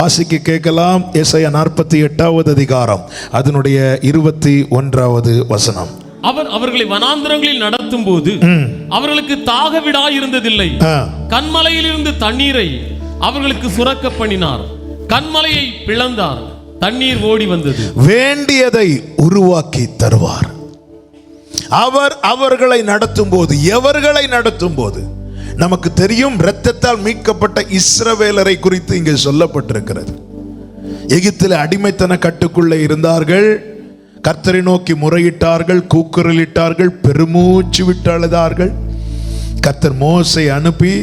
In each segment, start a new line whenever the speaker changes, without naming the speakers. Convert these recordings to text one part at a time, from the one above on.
வாசிக்க கேட்கலாம். ஏசாயா 48வது அதிகாரம் அதனுடைய 21வது வசனம்.
அவர் அவர்களை வனாந்தரங்களில் நடத்தும் போது அவர்களுக்கு தாக விடாயிருந்ததில்லை. கன்மலையில் இருந்து தண்ணீரை அவர்களுக்கு சுரக்க பண்ணினார். கன்மலையை பிளந்தார், தண்ணீர் ஓடி வந்தது.
வேண்டியதை உருவாக்கி தருவார். அவர் அவர்களை நடத்தும் போது, எவர்களை நடத்தும் போது, நமக்கு தெரியும் இரத்தத்தால் மீட்கப்பட்ட இஸ்ரவேலரை குறித்து இங்கே சொல்லப்பட்டிருக்கிறது. எகிப்தில் அடிமைத்தன கட்டுக்குள்ளே இருந்தார்கள். கர்த்தரை நோக்கி முறையிட்டார்கள், கூக்குரலிட்டார்கள், பெருமூச்சு விட்டு அழுதார்கள். கர்த்தர் மோசை அனுப்பி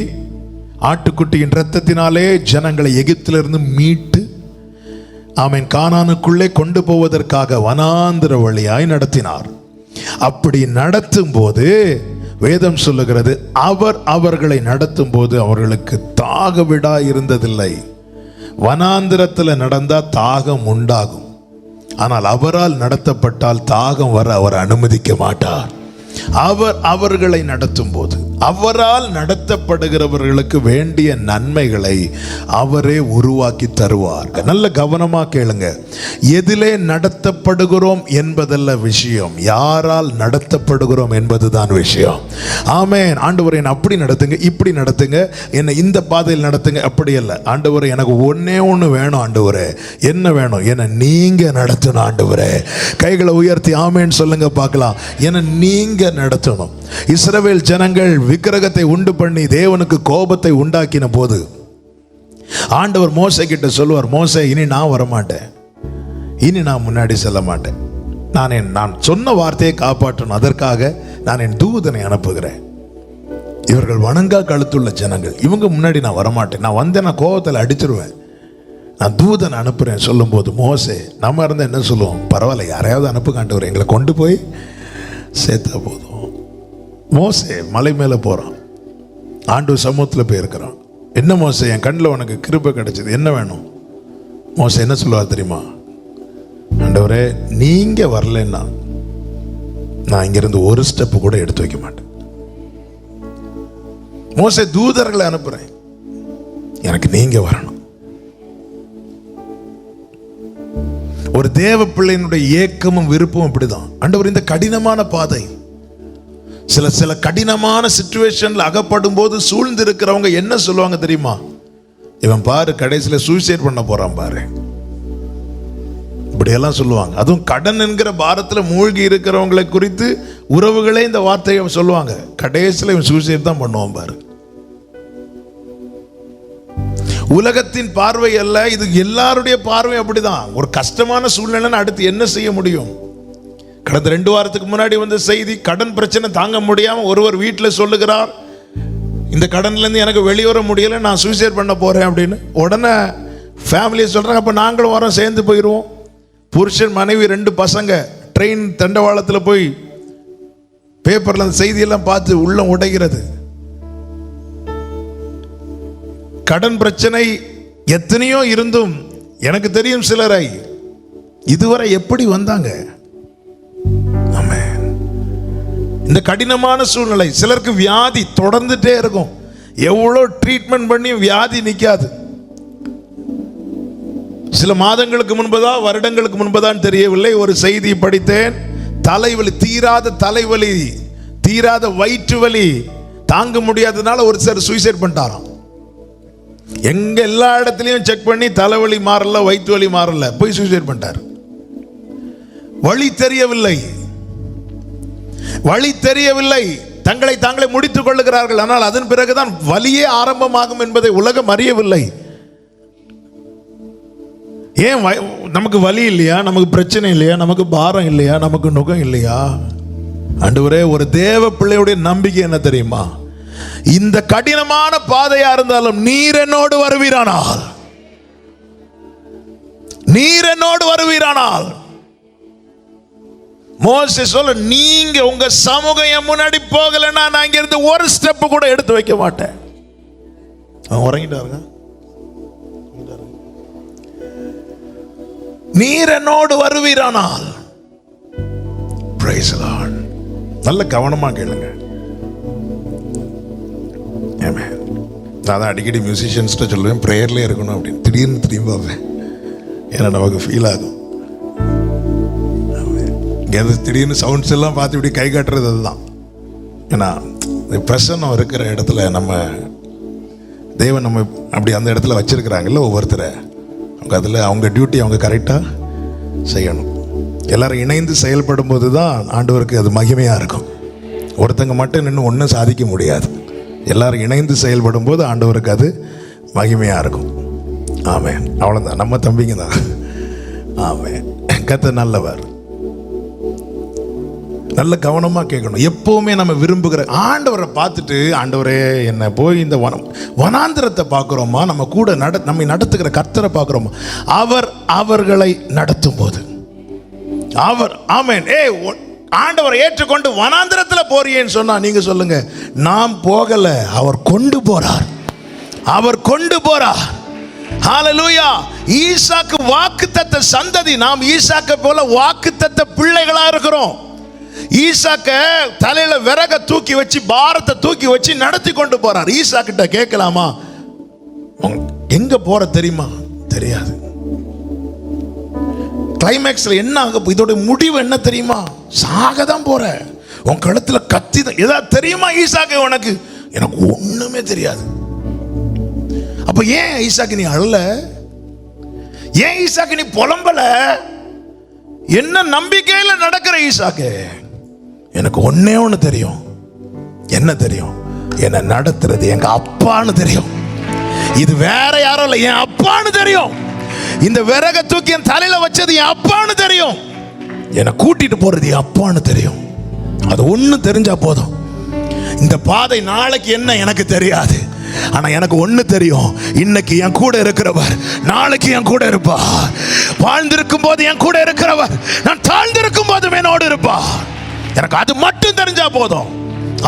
ஆட்டுக்குட்டியின் இரத்தத்தினாலே ஜனங்களை எகிப்திலிருந்து மீட்டு ஆமென் கானானுக்குள்ளே கொண்டு போவதற்காக வனாந்திர வழியாய் நடத்தினார். அப்படி நடத்தும் போது வேதம் சொல்லுகிறது, அவர் அவர்களை நடத்தும் போது அவர்களுக்கு தாக விடா இருந்ததில்லை. வனாந்திரத்தில் நடந்தா தாகம் உண்டாகும், ஆனால் அவரால் நடத்தப்பட்டால் தாகம் வர அவர் அனுமதிக்க மாட்டார். அவர் அவர்களை நடத்தும் போது, அவரால் நடத்தப்படுகிறவர்களுக்கு வேண்டிய நன்மைகளை அவரே உருவாக்கி தருவார். நல்ல கவனமா கேளுங்க. எதிலே நடத்தப்படுகிறோம் என்பதல்ல விஷயம், யாரால் நடத்தப்படுகிறோம் என்பதுதான் விஷயம். ஆமென். ஆண்டவரே என்னை அப்படி நடத்துங்க, இப்படி நடத்துங்க, என்னை இந்த பாதையில் நடத்துங்க, அப்படி அல்ல. ஆண்டவரே எனக்கு ஒன்னே ஒன்று வேணும். ஆண்டவரே என்ன வேணும்? என்னை நீங்க நடத்தணும். ஆண்டவரே கைகளை உயர்த்தி ஆமென் சொல்லுங்க பார்க்கலாம். என்னை நீங்க நடத்தணும். இஸ்ரவேல் ஜனங்கள் விக்கிரகத்தை உண்டு பண்ணி தேவனுக்கு கோபத்தை உண்டாக்கின போது ஆண்டவர் மோசே கிட்ட சொல்லுவார், மோசே இனி நான் வரமாட்டேன், இனி நான் முன்னாடி செல்ல மாட்டேன், நான் சொன்ன வார்த்தையை காப்பாற்றணும், அதற்காக நான் என் தூதனை அனுப்புகிறேன். இவர்கள் வணங்கா கழுத்துள்ள ஜனங்கள், இவங்க முன்னாடி நான் வரமாட்டேன், நான் வந்தேன் நான் கோபத்தில் அடிச்சிருவேன், நான் தூதனை அனுப்புறேன் சொல்லும் போது மோசே நம்ம இருந்தால் என்ன சொல்லுவோம்? பரவாயில்ல, யாரையாவது அனுப்பு காண்டவர், எங்களை கொண்டு போய் சேர்த்தா போதும். மோசே மலை மேலே போகிறான், ஆண்டவர் சமூகத்தில் போயிருக்கிறான். என்ன மோசே, என் கண்ணில் உனக்கு கிருபை கிடைச்சது, என்ன வேணும்? மோசே என்ன சொல்லுவார் தெரியுமா? ஆண்டவரே நீங்கள் வரலன்னா நான் இங்கிருந்து ஒரு ஸ்டெப்பு கூட எடுத்து வைக்க மாட்டேன். மோசே தூதர்களை அனுப்புகிறேன், எனக்கு நீங்கள் வரணும். ஒரு தேவ பிள்ளையினுடைய ஏக்கமும் விருப்பமும் அப்படிதான். ஆண்டவர் இந்த கடினமான பாதை, சில கடினமான சிச்சுவேஷன்ல அகப்படும் போது சூழ்ந்து இருக்கிறவங்க என்ன சொல்லுவாங்க தெரியுமா? இவன் பாரு கடைசியில் சூசைட் பண்ண போறான் பாரு, இப்படியெல்லாம் சொல்லுவாங்க. அதுவும் கடன் என்கிற பாரத்தில் மூழ்கி இருக்கிறவங்களை குறித்து உறவுகளே இந்த வார்த்தையை சொல்லுவாங்க, கடைசியில் இவன் சூசைட் தான் பண்ணுவான் பாரு. உலகத்தின் பார்வை அல்ல இது, எல்லாருடைய பார்வை அப்படிதான். ஒரு கஷ்டமான சூழ்நிலை, அடுத்து என்ன செய்ய முடியும்? கடந்த 2 வாரத்துக்கு முன்னாடி வந்த செய்தி, கடன் பிரச்சனை தாங்க முடியாம ஒருவர் வீட்டில் சொல்லுகிறார், இந்த கடன்ல இருந்து எனக்கு வெளியேற முடியல, நான் சூசைட் பண்ண போறேன் அப்படின்னு. உடனே ஃபேமிலியை சொல்றாங்க, அப்ப நாங்களும் வரோம், சேர்ந்து போயிடுவோம். புருஷன் மனைவி 2 பசங்க ட்ரெயின் தண்டவாளத்தில் போய் பேப்பர்ல அந்த செய்தியெல்லாம் பார்த்து உள்ளம் உடைகிறது. கடன் பிரச்சனை எத்தனையோ இருந்தும் எனக்கு தெரியும் சிலரை இதுவரை எப்படி வந்தாங்க. இந்த கடினமான சூழ்நிலை, சிலருக்கு வியாதி தொடர்ந்துட்டே இருக்கும், எவ்வளோ ட்ரீட்மெண்ட் பண்ணி வியாதி நிற்காது. சில மாதங்களுக்கு முன்பதா வருடங்களுக்கு முன்பதான் தெரியவில்லை, ஒரு செய்தி படித்தேன். தலைவலி, தீராத தலைவலி, தீராத வயிற்று வலி தாங்க முடியாததுனால ஒரு சிலர் சூசைட் பண்ணிட்டாராம். எங்க எல்லா இடத்துலையும் செக் பண்ணி தலைவலி மாறல, வயிற்று வலி மாறல, போய் சூசைட் பண்ணிட்டார். வழி தெரியவில்லை, வழி தெரியவில்லை, தங்களை தாங்களே முடித்துக் கொள்ளுகிறார்கள். ஆனால் அதன் பிறகுதான் வலியே ஆரம்பமாகும் என்பதை உலகம் அறியவில்லை. ஏன் நமக்கு வலி இல்லையா? நமக்கு பிரச்சனை இல்லையா? நமக்கு பாரம் இல்லையா? நமக்கு நுகம் இல்லையா? ஆண்டவரே, ஒரு தேவ பிள்ளையுடைய நம்பிக்கை என்ன தெரியுமா? இந்த கடினமான பாதையா இருந்தாலும் நீர் என்னோடு வருவீரானால், நீர் என்னோடு வருவீரானால், மோசே சொல்ல, நீங்க உங்க சமூகம் என் முன்னாடி போகலன்னா நான் இங்க இருந்து ஒரு ஸ்டெப் கூட எடுத்து வைக்க மாட்டேன். உறங்கிட்டாருங்க. நீர் என்னோடு வருவீரானால், பிரைஸ் தி லார்ட். நல்ல கவனமா கேளுங்க. நான் அடிக்கடி மியூசிஷியன்ஸ்கிட்ட சொல்லுவேன், ப்ரேயர்லேயே இருக்கணும் அப்படின்னு. திடீர்னு திரும்பி பார்ப்பேன், ஏன்னா நமக்கு ஃபீல் ஆகும். எங்கேயாவது திடீர்னு சவுண்ட்ஸ் எல்லாம் பார்த்து இப்படி கை காட்டுறது அதுதான். ஏன்னா பிரசன்னம் இருக்கிற இடத்துல நம்ம தேவன் நம்ம அப்படி அந்த இடத்துல வச்சிருக்கிறாங்கல்ல ஒவ்வொருத்தரை, அவங்க அதில் அவங்க டியூட்டி அவங்க கரெக்டாக செய்யணும். எல்லாரும் இணைந்து செயல்படும் போது தான் ஆண்டவருக்கு அது மகிமையாக இருக்கும். ஒருத்தங்க மட்டும் நின்று ஒன்றும் சாதிக்க முடியாது. எல்லாரும் இணைந்து செயல்படும் போது ஆண்டவருக்கு அது மகிமையாக இருக்கும். ஆமென். அவ்வளோதான், நம்ம தம்பிங்க தான். ஆமென். கர்த்தர் நல்லவர். நல்ல கவனமாக கேட்கணும். எப்போவுமே நம்ம விரும்புகிற ஆண்டவரை பார்த்துட்டு, ஆண்டவரே என்ன போய் இந்த வனாந்திரத்தை பார்க்குறோமா, நம்ம கூட நம்மை நடத்துகிற கர்த்தரை பார்க்குறோமா, அவர்களை நடத்தும் போது அவர் ஆமென். ஆண்டவரை ஏற்றுக்கொண்டு வனாந்திரத்தில் போறியேன்னு சொன்னா நீங்க சொல்லுங்க, நாம் போகல, அவர் கொண்டு போறார். அவர் கொண்டு போறார். ஹalleluya. ஈசாக்கு வாக்குத்தத்த சந்ததி. நாம் ஈசாக்கை போல வாக்குத்தத்த பிள்ளைகளா இருக்கிறோம். ஈசாக்க தலையில விறக தூக்கி வச்சு, பாரத்தை தூக்கி வச்சு நடத்தி கொண்டு போறார். ஈசாக்கிட்ட கேட்கலாமா, எங்க போற தெரியுமா? தெரியாது. கிளைமேக்ஸ்ல என்ன ஆக, இதோட முடிவு என்ன தெரியுமா? சாக தான் போற. உன் கழுத்துல கத்தி தான். ஏதாவது தெரியுமா ஈசாக்கு உனக்கு? எனக்கு ஒண்ணுமே தெரியாது. அப்ப ஏன் ஈசாக்கு நீ அழல? ஏன் ஈசாக்கு நீ புலம்பல? என்ன நம்பிக்கையில நடக்கிற ஈசாக்கு? எனக்கு ஒன்னே ஒன்று தெரியும். என்ன தெரியும்? என்ன நடத்துறது எங்க அப்பான்னு தெரியும். இது வேற யாரும் இல்லை, என் அப்பான்னு தெரியும். இந்த விறக தூக்கி என் தலையில வச்சது என் அப்பான்னு தெரியும். என்னை கூட்டிட்டு போறது என் அப்பான்னு தெரியும். அது ஒண்ணு தெரிஞ்சா போதும். இந்த பாதை நாளைக்கு என்ன எனக்கு தெரியாது, ஆனா எனக்கு ஒண்ணு தெரியும். இன்னைக்கு என் கூட இருக்கிறவர் நாளைக்கு என் கூட இருப்பார். வாழ்ந்திருக்கும் போது என் கூட இருக்கிறவர் நான் தாழ்ந்திருக்கும் போது என்னோடு இருப்பார். எனக்கு அது மட்டும் தெரிஞ்சா போதும்.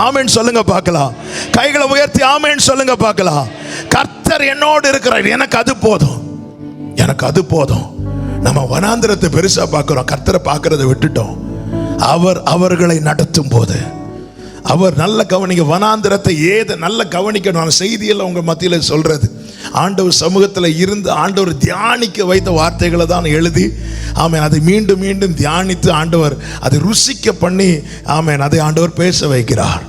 ஆமென் சொல்லுங்க பார்க்கலாம். கைகளை உயர்த்தி ஆமென் சொல்லுங்க பார்க்கலாம். கர்த்தர் என்னோடு இருக்கிறார், எனக்கு அது போதும். எனக்கு அது போதும். நம்ம வனாந்திரத்தை பெருசா பார்க்கிறோம், கர்த்தரை பார்க்கறதை விட்டுட்டோம். அவர்களை நடத்தும் போது அவர் நல்ல கவனிக்க. வனாந்திரத்தை நல்ல கவனிக்கணும். செய்தியில் உங்க மத்தியில் சொல்றது, ஆண்டவர் சமூகத்தில் இருந்து ஆண்டவர் தியானிக்க வைத்த வார்த்தைகளை தான் எழுதி, ஆமென், அதை மீண்டும் மீண்டும் தியானித்து ஆண்டவர் அதை ருசிக்க பண்ணி, ஆமென், அதை ஆண்டவர் பேச வைக்கிறார்.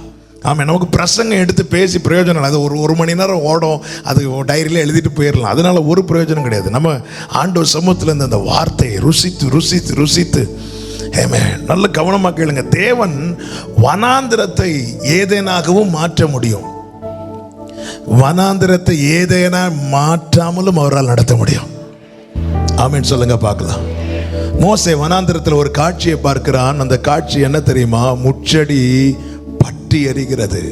ஆமாம், நமக்கு பிரசங்கம் எடுத்து பேசி பிரயோஜனம் இல்லை. அது ஒரு மணி நேரம் ஓடும், அது டைரியில் எழுதிட்டு போயிடலாம். அதனால ஒரு பிரயோஜனம் கிடையாது. நம்ம ஆண்டவர் சமூகத்தில் இருந்து அந்த வார்த்தையை ருசித்து ருசித்து ருசித்து, ஆமென், நல்ல கவனமாக கேளுங்க. தேவன் வனாந்திரத்தை ஏதேனாகவும் மாற்ற முடியும். வனாந்திரத்தை ஏதேனா மாற்றாமலும் அவரால் நடத்த முடியும். ஆமென் சொல்லுங்க பார்க்கலாம். மோசே வனாந்திரத்தில் ஒரு காட்சியை பார்க்கிறான். அந்த காட்சி என்ன தெரியுமா? முச்செடி பற்றி எரிகிறது.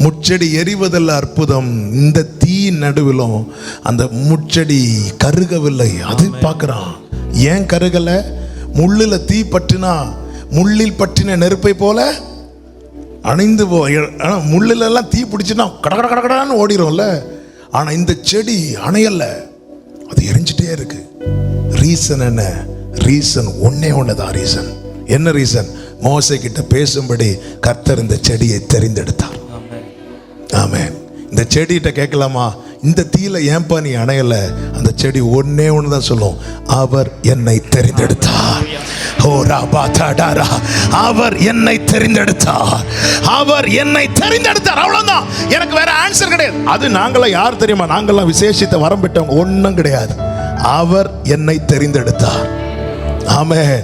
முச்செடி எரிவதில் அற்புதம். இந்த தீ நடுவிலும் அந்த முச்செடி கருகவில்லை. அது பார்க்கிறான். ஏன் கருகல? முள்ளில் தீ பற்றினா, முள்ளில் பற்றின நெருப்பை போல அணைந்து முள்ளில எல்லாம் தீ பிடிச்சுன்னா கடகட கடகடான்னு ஓடிடும்ல. ஆனா இந்த செடி அணையல்ல, அது எரிஞ்சிட்டே இருக்கு. ரீசன் என்ன? ரீசன் ஒன்னே ஒண்ணுதான். ரீசன் என்ன? ரீசன் மோசே கிட்ட பேசும்படி கர்த்தர் இந்த செடியை தெரிந்தெடுத்தார். ஆமென். இந்த செடிகிட்ட கேட்கலாமா, இந்த தீயில ஏன்பா நீ அணையல? அந்த செடி ஒன்னே ஒண்ணுதான் சொல்லும், அவர் என்னை தெரிந்தெடுத்தார். அவர் என்னை தெரிந்தெடுத்தார். அவர் என்னை தெரிந்தெடுத்தார். அவ்வளவுதான். எனக்கு வேற ஆன்சர் கிடையாது. அது நாங்கள யார் தெரியுமா? நாங்களாம் விசேஷித்த வரம் பெற்றவங்க ஒன்றும் கிடையாது. அவர் என்னை தெரிந்தெடுத்தார். ஆமென்.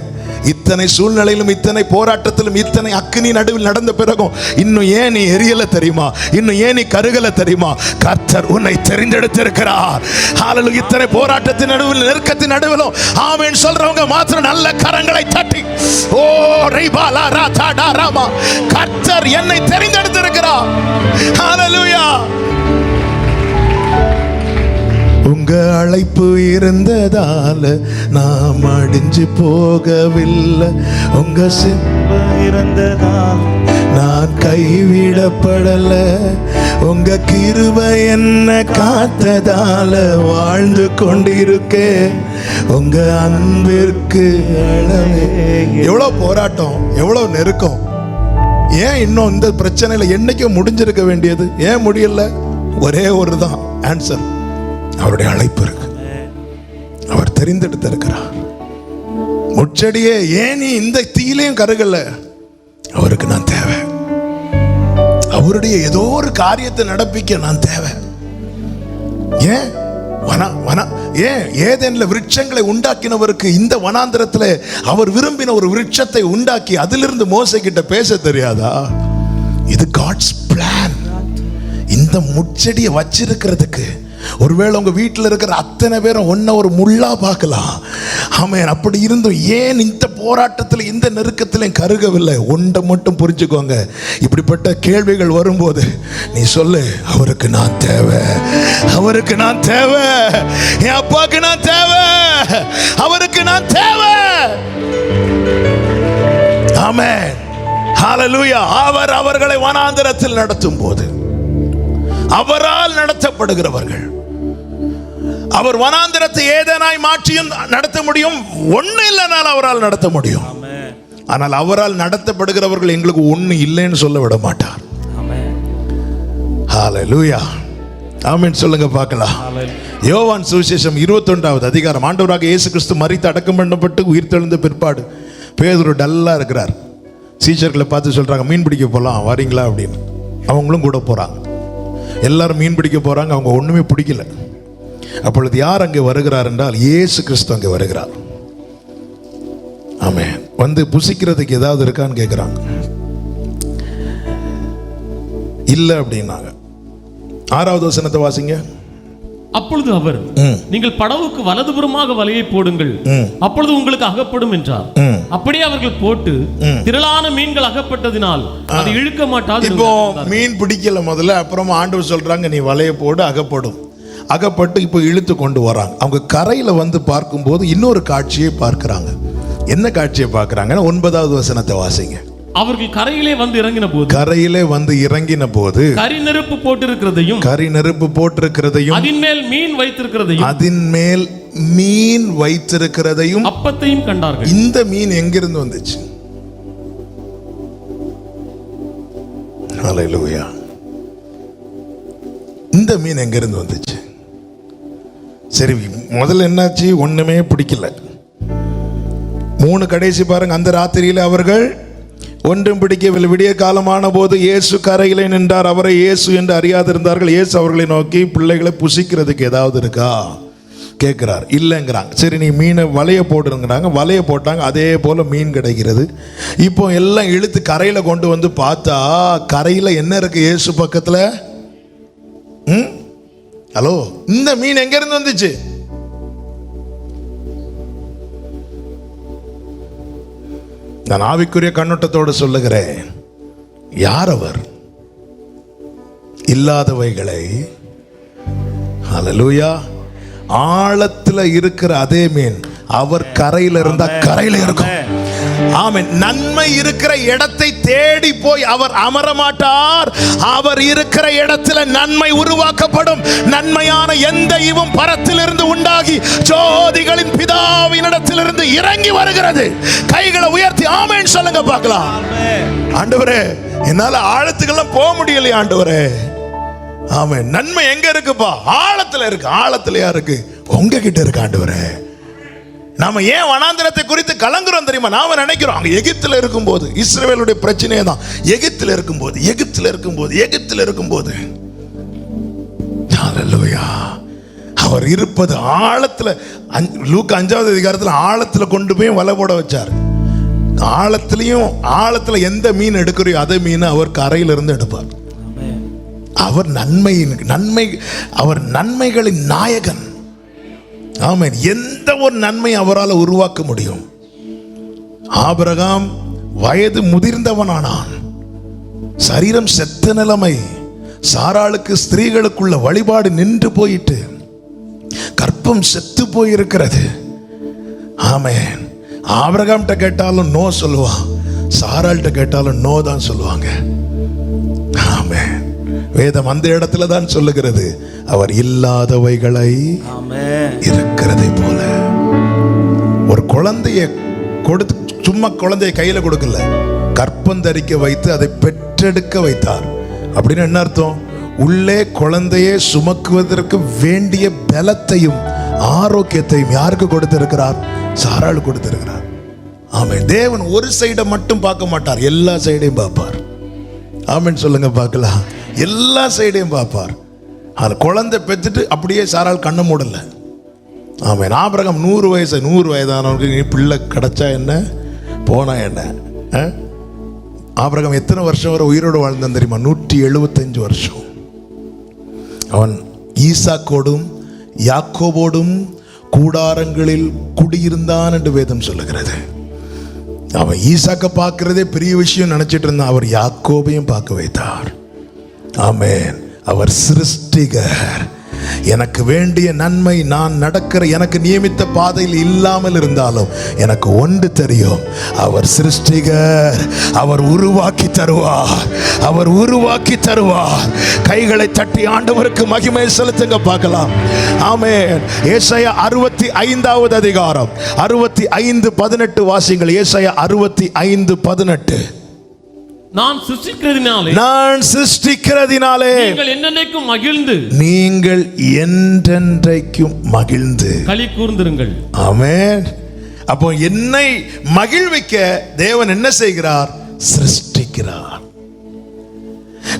இத்தனை சூழ்நிலையிலும், இத்தனை போராட்டத்திலும், இத்தனை அக்கினி நடுவில் நடந்த பிறகும் இன்னும் ஏன் நீ எரியல தெரியுமா? இன்னும் ஏன் நீ கருகல தெரியுமா? கர்த்தர் உன்னை தெரிந்தெடுத்திருக்கிறார். ஹalleluya. இத்தனை போராட்டத்தின் நடுவில், நெருக்கத்தின் நடுவிலும் ஆமென் சொல்றவங்க மாத்திரம் நல்ல கரங்களை தட்டி, ஓ ரைபாலா ராதா ராமா, கர்த்தர் என்னை தெரிந்தெடுத்திருக்கிறார். ஹalleluya. உங்க அழைப்பு இருந்ததால நாம் அடிஞ்சு போகவில்லை. உங்க சிந்தை இருந்ததால் நான் கைவிடப்படல. உங்க கிருபை என்ன காத்ததால வாழ்ந்து கொண்டிருக்கேன். உங்க அன்பிற்கு அளவே. எவ்வளவு போராட்டம், எவ்வளவு நெருக்கம். ஏன் இன்னும் இந்த பிரச்சனையில என்னைக்கும் முடிஞ்சிருக்க வேண்டியது ஏன் முடியல? ஒரே ஒரு தான் ஆன்சர். அவருடைய அழைப்பு இருக்கு. அவர் தெரிந்தெடுத்து இருக்கிறார். முச்செடியே ஏன் நீ இந்த தீயிலையும் கருகல? அவருக்கு நான் தேவை. அவருடைய ஏதோ ஒரு காரியத்தை நடப்பிக்க நான் தேவை. ஏன் ஏன் ஏதேன்ல விருட்சங்களை உண்டாக்கினவருக்கு இந்த வனாந்திரத்தில் அவர் விரும்பின ஒரு விருட்சத்தை உண்டாக்கி அதிலிருந்து மோசே கிட்ட பேச தெரியாதா? இது காட்ஸ் பிளான். இந்த முச்செடியை வச்சிருக்கிறதுக்கு ஒருவேளை உங்க வீட்டில் இருக்கிற அத்தனை பேரும் ஒன்ன ஒரு முள்ளா பார்க்கலாம். ஆமென். அப்படி இருந்தும் ஏன் இந்த போராட்டத்தில் இந்த நெருக்கத்திலையும் கருகவில்லை? ஒன்றை மட்டும் புரிஞ்சுக்கோங்க. இப்படிப்பட்ட கேள்விகள் வரும்போது நீ சொல்லு, அவருக்கு நான் தேவை, அவருக்கு நான் தேவை, என் அப்பாவுக்கு நான் தேவை, அவருக்கு நான் தேவை. ஆமென். ஹல்லேலூயா. அவர் அவர்களை வனாந்திரத்தில் நடத்தும் போது அவரால் நடத்தப்படுகிறவர்கள். அவர் வனாந்திரத்தை ஏதேனாய் மாற்றியும் நடத்த முடியும். ஒண்ணு இல்லைனால் அவரால் நடத்த முடியும். ஆனால் அவரால் நடத்தப்படுகிறவர்கள் எங்களுக்கு ஒண்ணு இல்லைன்னு சொல்ல விட மாட்டார். ஹல்லேலூயா. ஆமென் சொல்லுங்க பார்க்கலாம். யோவான் சுவிசேஷம் 21வது அதிகாரம். ஆண்டவராக இயேசு கிறிஸ்து மரித்து அடக்கம் பண்ணப்பட்டு உயிர் தெழுந்த பிற்பாடு பேதுரு டல்லா இருக்கிறார். சீஷர்களை பார்த்து சொல்றாங்க, மீன் பிடிக்க போலாம் வரீங்களா அப்படின்னு. அவங்களும் கூட போறாங்க. எல்லாரும் மீன் பிடிக்க போறாங்க. அவங்க ஒண்ணுமே பிடிக்கல. அப்பொழுது யார் அங்கே வருகிறார் என்றால் இயேசு கிறிஸ்து அங்கே வருகிறார். ஆமென். வந்து புசிக்கிறதுக்கு ஏதாவது இருக்கான்னு கேட்கிறாங்க. இல்ல அப்படின்னாங்க. 6வது வசனத்தை வாசிங்க.
அப்பொழுது அவர், நீங்கள் படவுக்கு வலதுபுறமாக வலையை போடுங்கள், அப்பொழுது உங்களுக்கு அகப்படும் என்றார். அப்படியே அவர்கள் போட்டு திரளான மீன்கள் அகப்பட்டதினால் அது இழுக்க மாட்டாது.
இப்போ மீன் பிடிக்கல முதல்ல. அப்புறமா ஆண்டவர் சொல்றாங்க, நீ வலையை போடு, அகப்படும். அகப்பட்டு இப்போ இழுத்து கொண்டு வராங்க. அவங்க கரையில வந்து பார்க்கும்போது இன்னொரு காட்சியை பார்க்கிறாங்க. என்ன காட்சியை பார்க்கிறாங்க? 9வது வசனத்தை வாசிங்க.
அவர்கள் கரையிலே வந்து இறங்கின போது கரி நெருப்பு போட்டிருக்கிறதையும் அதின் மேல் மீன் வைத்திருக்கிறதையும் அப்பத்தையும் கண்டார்கள்.
இந்த மீன் எங்கிருந்து வந்துச்சு? ஹல்லேலூயா. இந்த மீன் எங்கிருந்து வந்துச்சு? சரி, முதல்ல என்னாச்சு? ஒண்ணுமே பிடிக்கல. 3 கடைசி பாருங்க. அந்த ராத்திரியில அவர்கள் ஒன்றும் பிடிக்கவில்லை. விடிய காலமான போது இயேசு கரையிலே நின்றார். அவரை இயேசு என்று அறியாதிருந்தார்கள். இயேசு அவர்களை நோக்கி, பிள்ளைகளை புசிக்கிறதுக்கு ஏதாவது இருக்கா கேட்கிறார். இல்லைங்கிறாங்க. சரி, நீ மீனை வலைய போடுங்கிறாங்க. வலைய போட்டாங்க. அதே போல மீன் கிடைக்கிறது. இப்போ எல்லாம் இழுத்து கரையில கொண்டு வந்து பார்த்தா கரையில என்ன இருக்கு? இயேசு பக்கத்துல. ஹலோ, இந்த மீன் எங்க இருந்து வந்துச்சு? நான் ஆவிக்குரிய கண்ணோட்டத்தோடு சொல்லுகிறேன். யார் அவர்? இல்லாதவைகளை, ஹல்லேலூயா, ஆழத்துல இருக்கிற அதே மீன் அவர் கரையில இருந்தா கரையில இருக்கும். ஆமென். நன்மை இருக்கிற இடத்தை தேடி போய் அவர் அமர மாட்டார். அவர் இருக்கிற இடத்துல நன்மை உருவாக்கப்படும். நன்மையான எந்த ஈவும் பரத்திலிருந்து உண்டாகி ஜோதிகளின் பிதாவின் இடத்திலிருந்து இறங்கி வருகிறது. கைகளை உயர்த்தி ஆமென் சொல்லுங்க பார்க்கலாம். ஆண்டவரே, என்னால ஆழத்துக்கெல்லாம் போக முடியலையா ஆண்டவரே? ஆமென். நன்மை எங்க இருக்குப்பா? ஆழத்துல இருக்கு. ஆழத்துலயா இருக்கு? உங்ககிட்ட இருக்கு ஆண்டவரே. நாம ஏன் வனாந்திரத்தை குறித்து கலங்குறோம் தெரியுமா? நாம நினைக்கிறோம் அங்க எகிப்துல இருக்கும்போது, இஸ்ரவேலுடைய பிரச்சனையே தான். எகிப்துல இருக்கும்போது ஹல்லேலூயா, அவர் இருப்பது ஆழத்துல. லூக்கா 5வது அதிகாரத்துல ஆழத்துல கொண்டு போய் வலை போட வச்சார். ஆழத்துல எந்த மீன் எடுக்கிறையோ அதே மீன் அவர் கரையில இருந்து எடுப்பார். அவர் அவர் நன்மைகளின் நாயகன். ஆமென். எந்த ஒரு நன்மை அவரால் உருவாக்க முடியும். ஆபிரகாம் வயது முதிர்ந்தவனானான். சரீரம் செத்த நிலைமை. சாராளுக்கு ஸ்திரீகளுக்குள்ள வழிபாடு நின்று போயிட்டு கற்பம் செத்து போயிருக்கிறது. ஆமென். ஆபிரகாம்கிட்ட கேட்டாலும் நோ சொல்லுவான். சாராள்கிட்ட கேட்டாலும் நோ தான் சொல்லுவாங்க. ஆமென். வேதம் அந்த இடத்துல தான் சொல்லுகிறது, அவர் இல்லாதவைகளை இருக்கிறதை போல. ஒரு குழந்தைய கொடுத்து சும்மா குழந்தைய கையில கொடுக்கல, கற்பந்தரிக்க வைத்து அதை பெற்றெடுக்க வைத்தார். அப்படின்னு என்ன அர்த்தம்? உள்ளே குழந்தையை சுமக்குவதற்கு வேண்டிய பலத்தையும் ஆரோக்கியத்தையும் யாருக்கு கொடுத்திருக்கிறார்? சாராள் கொடுத்திருக்கிறார். ஆமென். தேவன் ஒரு சைடை மட்டும் பார்க்க மாட்டார், எல்லா சைடையும் பார்ப்பார். ஆமென் சொல்லுங்க பார்க்கலாம். எல்லா சைடையும் பார்ப்பார். அது குழந்தை பெற்றுட்டு அப்படியே சாராள் கண்ணை மூடல. ஆமென். ஆபிரகாம் 100 வயதானவனுக்கு நீ பிள்ளை கிடைச்சா என்ன, போனா என்ன? ஆபிரகாம் எத்தனை வருஷம் வரை உயிரோடு வாழ்ந்தான் தெரியுமா? 175 வருஷம். அவன் ஈசாக்கோடும் யாக்கோபோடும் கூடாரங்களில் குடியிருந்தான் என்று வேதம் சொல்லுகிறது. அவன் ஈசாக்க பார்க்கிறதே பெரிய விஷயம் நினைச்சிட்டு இருந்தான். அவர் யாக்கோபையும் பார்க்க வைத்தார். ஆமென். அவர் சிருஷ்டிகர். எனக்கு வேண்டிய நன்மை நான் நடக்கிற எனக்கு நியமித்த பாதையில் இல்லாமல் இருந்தாலும் எனக்கு ஒன்று தெரியும், அவர் சிருஷ்டிகர். அவர் உருவாக்கி தருவார். அவர் உருவாக்கி தருவார். கைகளை தட்டி ஆண்டவருக்கு மகிமை செலுத்துங்க பார்க்கலாம். ஆமென். ஏசாயா 65வது அதிகாரம் 65:18 வாசிங்கள். ஏசாயா 65:18.
நான் சிருஷ்டிக்கிறதினாலே
நீங்கள் என்றென்றைக்கும் மகிழ்ந்து
களி கூர்ந்திருங்கள்.
ஆமென். அப்போ என்னை மகிழ்விக்க தேவன் என்ன செய்கிறார்? சிருஷ்டிக்கிறார்.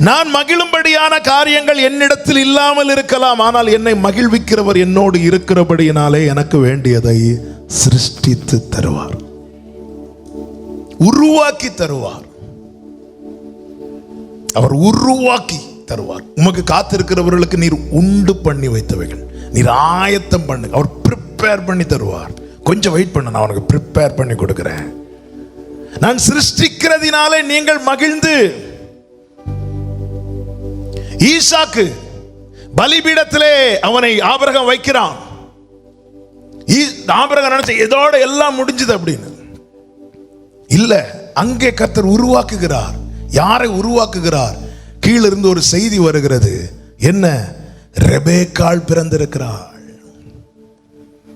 நான் மகிழும்படியான காரியங்கள் என்னிடத்தில் இல்லாமல் இருக்கலாம், ஆனால் என்னை மகிழ்விக்கிறவர் என்னோடு இருக்கிறபடியினாலே எனக்கு வேண்டியதை சிருஷ்டித்து தருவார், உருவாக்கி தருவார். அவர் உருவாக்கி தருவார். உமக்கு காத்திருக்கிறவர்களுக்கு நீர் உண்டு பண்ணி வைத்தவைகள் நீர் ஆயத்தம் பண்ணு. அவர் ப்ரிப்பேர் பண்ணி தருவார். கொஞ்சம் வெயிட் பண்ண, நான் உனக்கு ப்ரிப்பேர் பண்ணி கொடுக்கிறேன். நான் சிருஷ்டிக்கிறதினாலே நீங்கள் மகிழ்ந்து. ஈசாக்கு பலிபீடத்திலே அவனை ஆபிரகாம் வைக்கிறான். ஆபிரகாம் நினைச்ச இதோட எல்லாம் முடிஞ்சது அப்படின்னு இல்ல, அங்கே கர்த்தர் உருவாக்குகிறார். யாரை உருவாக்குகிறார்? கீழிருந்து ஒரு செய்தி வருகிறது. என்ன? ரெபேக்காள் பிறந்திருக்கிறாள்.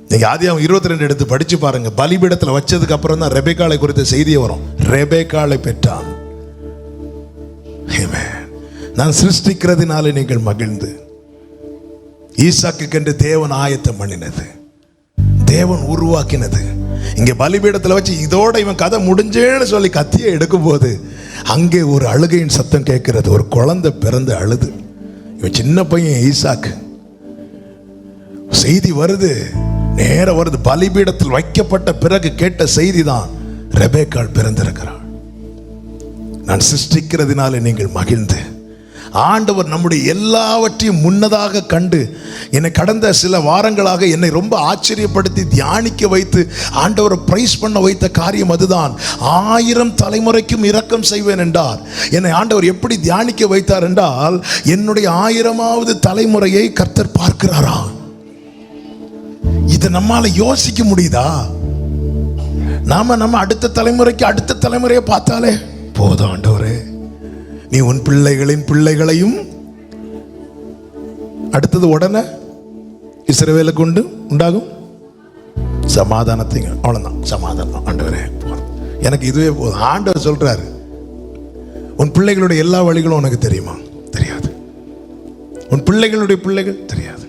நீங்க ஆதியாகமம் 22 எடுத்து படிச்சு பாருங்க. பலிபீடத்தில் வச்சதுக்கு அப்புறம் தான் ரெபேக்காளை குறித்த செய்தியே வரும். ரெபேக்காளை பெற்றான். நான் சிருஷ்டிக்கிறதுனால நீங்கள் மகிழ்ந்து. ஈசாக்கு கண்டு தேவன் ஆயத்தம் பண்ணினது, தேவன் உருவாக்கினது. இங்க பலிபீடத்தில் வச்சு இதோட இவன் கதை முடிஞ்சேன்னு சொல்லி கத்தியை எடுக்கும் போது அங்கே ஒரு அழுகையின் சத்தம் கேட்கிறது. ஒரு குழந்தை பிறந்து அழுது. இவன் சின்ன பையன் ஈசாக்கு. செய்தி வருது, நேர வருது. பலிபீடத்தில் வைக்கப்பட்ட பிறகு கேட்ட செய்தி தான், ரெபேக்காள் பிறந்திருக்கிறாள். நான் சிருஷ்டிக்கிறதுனால நீங்கள் மகிழ்ந்து. ஆண்டவர் நம்முடைய எல்லாவற்றையும் முன்னதாக கண்டு என்னை கடந்த சில வாரங்களாக என்னை ரொம்ப ஆச்சரியப்படுத்தி தியானிக்க வைத்து ஆண்டவரை பிரைஸ் பண்ண வைத்த காரியம் அதுதான். 1000 தலைமுறைக்கும் இரக்கம் செய்வேன் என்றார். என்னை ஆண்டவர் எப்படி தியானிக்க வைத்தார் என்றால், என்னுடைய 1000வது தலைமுறையை கர்த்தர் பார்க்கிறாரா? இதை நம்மால யோசிக்க முடியுதா? நம்ம அடுத்த தலைமுறையை பார்த்தாலே போதும். ஆண்டவரே, நீ உன் பிள்ளைகளின் பிள்ளைகளையும் அடுத்தது உடனே இஸ்ரவேலுக்கு உண்டாகும் சமாதானத்தை. அவ்வளவுதான், சமாதானம். ஆண்டவரே எனக்கு இதுவே போதும். ஆண்டவர் சொல்றாரு, உன் பிள்ளைகளுடைய எல்லா வழிகளும் உனக்கு தெரியுமா? தெரியாது. உன் பிள்ளைகளுடைய பிள்ளைகள் தெரியாது.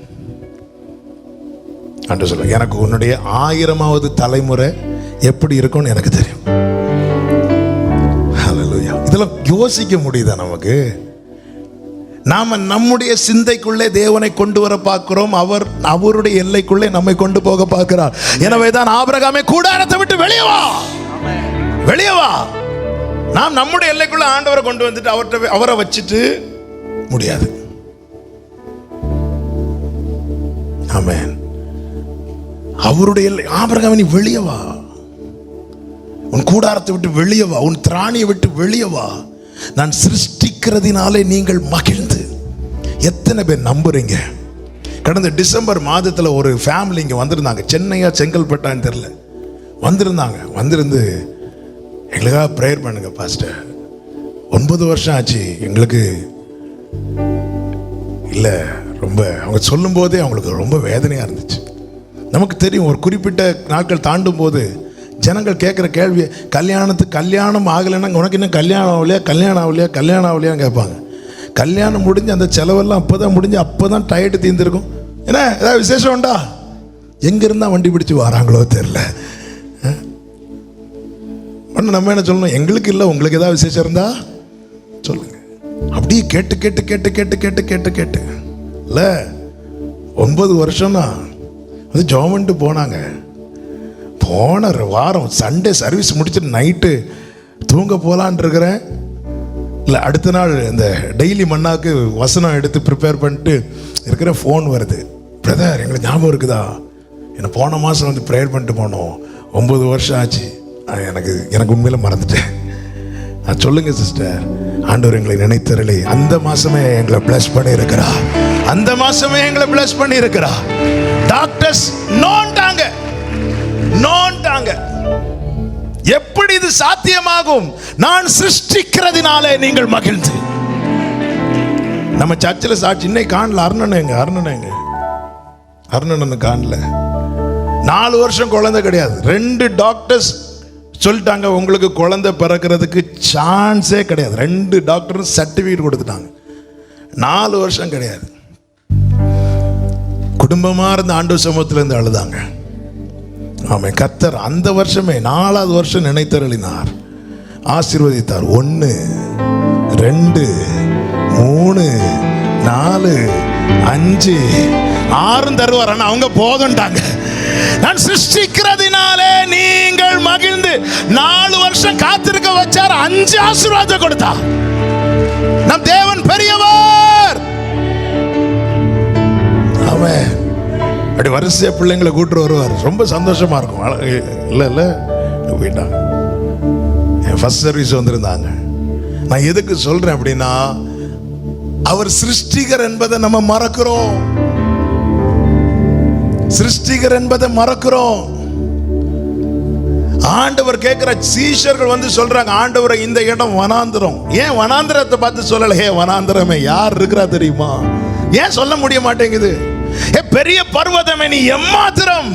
ஆண்டவர் சொல்ல, எனக்கு உன்னுடைய 1000வது தலைமுறை எப்படி இருக்கும்னு எனக்கு தெரியும். இதெல்லாம் யோசிக்க முடியுதா நமக்கு? நாம நம்முடைய சிந்தைக்குள்ளே தேவனை கொண்டு வர பார்க்கிறோம். அவர் அவருடைய எல்லைக்குள்ளே நம்மை கொண்டு போக பார்க்கிறார். எனவேதான் ஆபிரகாமே, கூடாரத்தை விட்டு வெளியே வா, வெளியே வா. நாம் நம்முடைய எல்லைக்குள்ள ஆண்டவரை கொண்டு வந்துட்டு அவரை வச்சுட்டு முடியாது. ஆமென். அவருடைய எல்லை. ஆபிரகாமே, நீ வெளியே வா, உன் கூடாரத்தை விட்டு வெளியே வா, உன் திராணியை விட்டு வெளியே வா. நான் சிருஷ்டிக்கிறதினாலே நீங்கள் மகிழ்ந்து. எத்தனை பேர் நம்புறீங்க? கடந்த டிசம்பர் மாதத்தில் ஒரு ஃபேமிலி இங்கே வந்திருந்தாங்க. சென்னையா செங்கல்பட்டான்னு தெரியல, வந்திருந்தாங்க. வந்திருந்து எங்களுக்காக ப்ரேயர் பண்ணுங்க பாஸ்டர். 9 வருஷம் ஆச்சு எங்களுக்கு. இல்லை, ரொம்ப அவங்க சொல்லும் போதே அவங்களுக்கு ரொம்ப வேதனையாக இருந்துச்சு. நமக்கு தெரியும், ஒரு குறிப்பிட்ட நாட்கள் தாண்டும் போது ஜனங்கள் கேட்குற கேள்வி, கல்யாணம் ஆகலைன்னா உனக்கு இன்னும் கல்யாணம் ஆகலையான்னு கேட்பாங்க. கல்யாணம் முடிஞ்சு அந்த செலவெல்லாம் அப்போதான் முடிஞ்சு, அப்போதான் டயர்டு தீர்ந்துருக்கும். ஏன்னா ஏதாவது விசேஷம் உண்டா? எங்க இருந்தா வண்டி பிடிச்சு வராங்களோ தெரியல. நம்ம என்ன சொல்லணும்? எங்களுக்கு இல்லை, உங்களுக்கு ஏதாவது விசேஷம் இருந்தா சொல்லுங்க. அப்படியே கேட்டு கேட்டு கேட்டு கேட்டு கேட்டு கேட்டு கேட்டு இல்ல 9 வருஷம்னா அது ஜோமெண்ட்டு போனாங்க. போன வாரம் சண்டே சர்வீஸ் முடிச்சுட்டு நைட்டு தூங்க போகலான் இருக்கிறேன். இல்லை அடுத்த நாள் இந்த டெய்லி மன்னாக்கு வசனம் எடுத்து ப்ரிப்பேர் பண்ணிட்டு இருக்கிற ஃபோன் வருது. பிரதர், எங்களுக்கு ஞாபகம் இருக்குதா, என்னை போன மாதம் வந்து ப்ரேயர் பண்ணிட்டு போனோம், 9 வருஷம் ஆச்சு. எனக்கு உண்மையில மறந்துட்டேன். சொல்லுங்க சிஸ்டர், ஆண்டவர் எங்களை நினைத்தரலே அந்த மாசமே எங்களை பிளஸ் பண்ணி இருக்கிறார். அந்த மாசமே எங்களை பிளஸ் பண்ணி இருக்கிறார். டாக்டர்ஸ் நோண்டாங்க. எப்படி இது சாத்தியமாகும்? நான் சிருஷ்டிக்கிறதுனாலே நீங்கள் மகிழ்ந்து. நம்ம சர்ச்சில் சாட்சி இன்னைக்கு காணல. அருணன் காணல. 4 வருஷம் குழந்தை கிடையாது. 2 டாக்டர்ஸ் சொல்லிட்டாங்க உங்களுக்கு குழந்தை பிறக்கிறதுக்கு சான்ஸே கிடையாது. 2 டாக்டரும் சர்டிஃபிகேட் கொடுத்துட்டாங்க. 4 வருஷம் கிடையாது. குடும்பமா இருந்த ஆண்டவர் சமூகத்துல இருந்து அழுதாங்க. ஆமே, கர்த்தர் அந்த வருஷமே 4வது வருஷம் நினைத்தருளினார், ஆசீர்வதித்தார். 1 2 3 4 5 6 தருவார். ஆனா அவங்க போதும்ட்டாங்க. நான் சிருஷ்டிக்கிறதுனாலே நீங்கள் மகிழ்ந்து 4 வருஷம் காத்திருக்க வச்சார். 5 ஆசீர்வாதம் கொடுத்தார். நம் தேவன் பெரியவர். ஆமென். அப்படி வரிசையா பிள்ளைங்களை கூட்டு வருவார். ரொம்ப சந்தோஷமா இருக்கும். இல்ல போயிட்டாங்க. என் ஃபர்ஸ்ட் சர்வீஸ் வந்திருந்தாங்க. நான் எதுக்கு சொல்றேன் அப்படின்னா, அவர் சிருஷ்டிகர் என்பதை நம்ம மறக்கிறோம். சிருஷ்டிகர் என்பதை மறக்கிறோம். ஆண்டவர் கேட்கிற சீஷர்கள் வந்து சொல்றாங்க, ஆண்டவரை இந்த இடம் வனாந்திரம். ஏன் வனாந்திரத்தை பார்த்து சொல்லல? ஹே வனாந்திரமே யார் இருக்கிறா தெரியுமா? ஏன் சொல்ல முடிய மாட்டேங்குது? பெரிய பர்வதமே நீ எம்மாத்திரம்?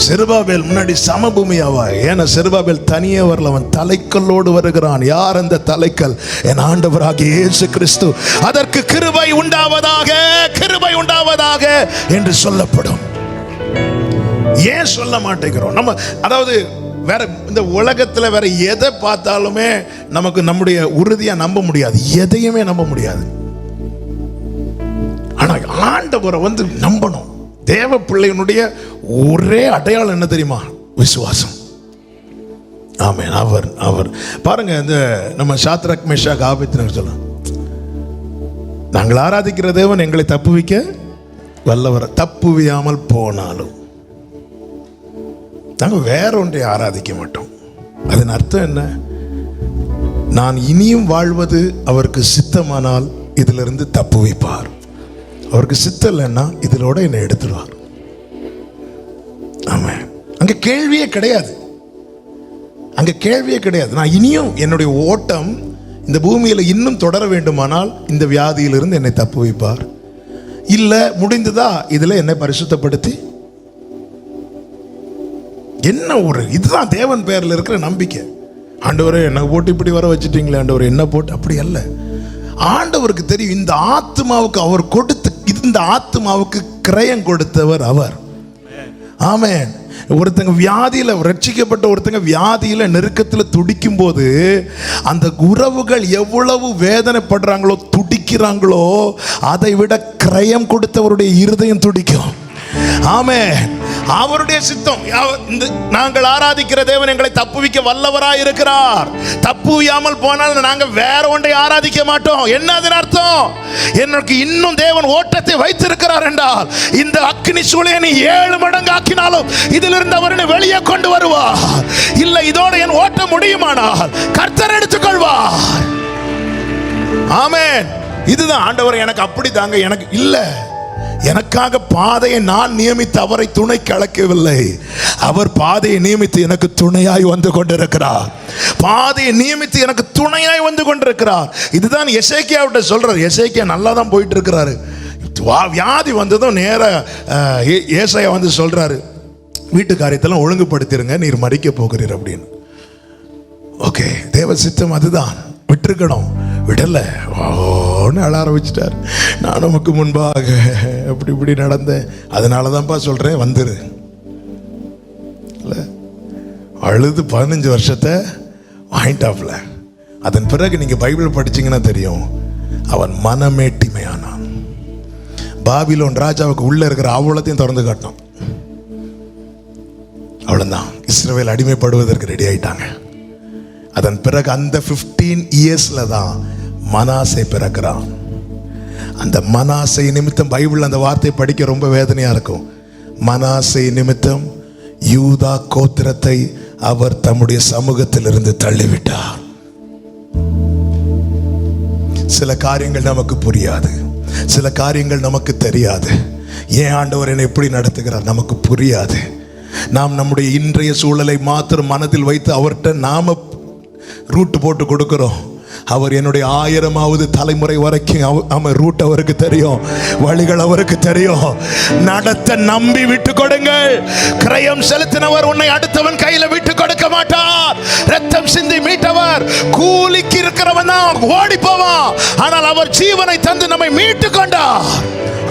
செருபாபேல் முன்னாடி சமபூமியாவா? ஏன்னா செருபாபேல் தனியே வரல, அவன் தலைக்கல்லோடு வருகிறான். யார் அந்த தலைக்கல்? என் ஆண்டவராகிய இயேசு கிறிஸ்து. அதற்கு கிருபை உண்டாவதாக, கிருபை உண்டாவதாக என்று சொல்லப்படும். ஏன் சொல்ல மாட்டேங்கிறோம் நம்ம? அதாவது வேற இந்த உலகத்துல வேற எதை பார்த்தாலுமே நமக்கு நம்முடைய உறுதியா நம்ப முடியாது, எதையுமே நம்ப முடியாது. ஆனா ஆண்டவரை வந்து நம்பணும். தேவ பிள்ளையினுடைய ஒரே அடையாளம் என்ன தெரியுமா? விசுவாசம். ஆமென். அவர் பாருங்க, இந்த நம்ம சாத்ராக் மேஷாக் ஆபேத்நேகோ சொல்ல, நாங்கள் ஆராதிக்கிற தேவன் எங்களை தப்புவிக்க வல்லவர். தப்புவியாமல் போனாலும் நாங்கள் வேற ஒன்றை ஆராதிக்க மாட்டோம். அதன் அர்த்தம் என்ன? நான் இனியும் வாழ்வது அவருக்கு சித்தமானால் இதிலிருந்து தப்புவிப்பார். அவருக்கு சித்தம் இல்லைன்னா இதிலோட என்னை எடுத்துடுவார். ஆமாம். அங்க கேள்வியே கிடையாது. நான் இனியும் என்னுடைய ஓட்டம் இந்த பூமியில இன்னும் தொடர வேண்டுமானால் இந்த வியாதியிலிருந்து என்னை தப்பு வைப்பார். இல்ல முடிந்ததா இதுல என்னை பரிசுத்தப்படுத்தி என்ன ஒரு இதுதான் தேவன் பேர்ல இருக்கிற நம்பிக்கை. ஆண்டவரே என்ன போட்டு இப்படி வர வச்சுட்டீங்களே ஆண்டவர், என்ன போட்டு அப்படி அல்ல. ஆண்டவருக்கு தெரியும் இந்த ஆத்மாவுக்கு அவர் கொடுத்து, இந்த ஆத்மாவுக்கு கிரயம் கொடுத்தவர் அவர். ஆமென். ஒருத்தங்க வியாதியில ரட்சிக்கப்பட்ட ஒருத்தங்க வியாதியில நெருக்கத்தில் துடிக்கும் போது அந்த உறவுகள் எவ்வளவு வேதனைப்படுறாங்களோ, துடிக்கிறாங்களோ, அதை விட கிரயம் கொடுத்தவருடைய இருதயம் துடிக்கும். ஆமென். அவருடைய சித்தம். நாங்கள் ஆராதிக்கிற தேவன் எங்களை தப்புவிக்க வல்லவராய் இருக்கிறார். தப்புவியாமல் போனால் நாங்கள் வேற ஒன்றை ஆராதிக்க மாட்டோம். என்ன அதன் அர்த்தம்? எனக்கு இன்னும் தேவன் ஓட்டத்தை வைத்திருக்கிறார் என்றால் இந்த அக்கினி சூளையை நீ 7 மடங்கு ஆக்கினாலும் இதிலிருந்து அவரை வெளியே கொண்டு வருவார். இல்லை இதோட என் ஓட்டம் முடியுமானால் கர்த்தர் எடுத்துக்கொள்வார். ஆமென். இதுதான் ஆண்டவர் எனக்கு அப்படி தாங்க, எனக்கு இல்ல, எனக்காக பாதையை நான் நியமித்து அவரை துணைக்கு அழைக்கவில்லை. அவர் பாதையை நியமித்து எனக்கு துணையாய் வந்து கொண்டிருக்கிறார். பாதையை நியமித்து எனக்கு துணையாய் வந்து கொண்டிருக்கிறார். இதுதான் எசேக்கியாவிட்ட சொல்றார். எசேக்கியா நல்லா தான் போயிட்டு இருக்கிறாரு. வியாதி வந்ததும் நேர ஏசாயா வந்து சொல்றாரு, வீட்டு காரியத்தெல்லாம் ஒழுங்குபடுத்திருங்க, நீர் மறிக்க போகிறீர் அப்படின்னு. ஓகே, தேவ சித்தம் அதுதான். விட்டுருக்கணும். விடல, ஓன்னு அழ ஆரம்பிச்சிட்டார். நான் நமக்கு முன்பாக அப்படி இப்படி நடந்தேன், அதனால தான்ப்பா சொல்றேன் வந்துரு. அழுது 15 வருஷத்தை வாங்கிட்டாப்ல. அதன் பிறகு நீங்க பைபிள் படிச்சீங்கன்னா தெரியும், அவன் மனமேட்டிமையானான். பாபிலோன் ராஜாவுக்கு உள்ள இருக்கிற அவ்வளத்தையும் திறந்து காட்டினான். அவ்வளவுதான், இஸ்ரவேல் அடிமைப்படுவதற்கு ரெடி ஆயிட்டாங்க. அதன் பிறகு அந்த 15 இயர்ஸ்ல தான் மனாசே பிறக்கிறான். அந்த மனாசை நிமித்தம் பைபிள் அந்த வார்த்தை படிக்க ரொம்ப வேதனையா இருக்கும். மனாசை நிமித்தம் யூதா கோத்திரத்தை அவர் தம்முடைய சமூகத்தில் இருந்து தள்ளிவிட்டார். சில காரியங்கள் நமக்கு புரியாது, சில காரியங்கள் நமக்கு தெரியாது. ஏன் ஆண்டவர் என்னை எப்படி நடத்துகிறார் நமக்கு புரியாது. நாம் நம்முடைய இன்றைய சூழலை மாத்திரம் மனதில் வைத்து அவர்கிட்ட நாம ரூட் போட்டு கொடுக்கிறோம். அவர் என்னுடைய 1000வது தலைமுறை வரைக்கும் அவன் ரூட் அவருக்கு தெரியும், வழிகள் அவருக்கு தெரியும். நடத்த நம்பி விட்டு கொடுங்கள். கிரயம் செலுத்தினவர் உன்னை அடுத்தவன் கையில விட்டு கொடுக்க மாட்டார். ரத்தம் சிந்தி மீட்டவர் கூலிக்கு இருக்கிறவன் தான் ஓடி போவான், ஆனால் அவர் ஜீவனை தந்து நம்மை மீட்டு கொண்டார்.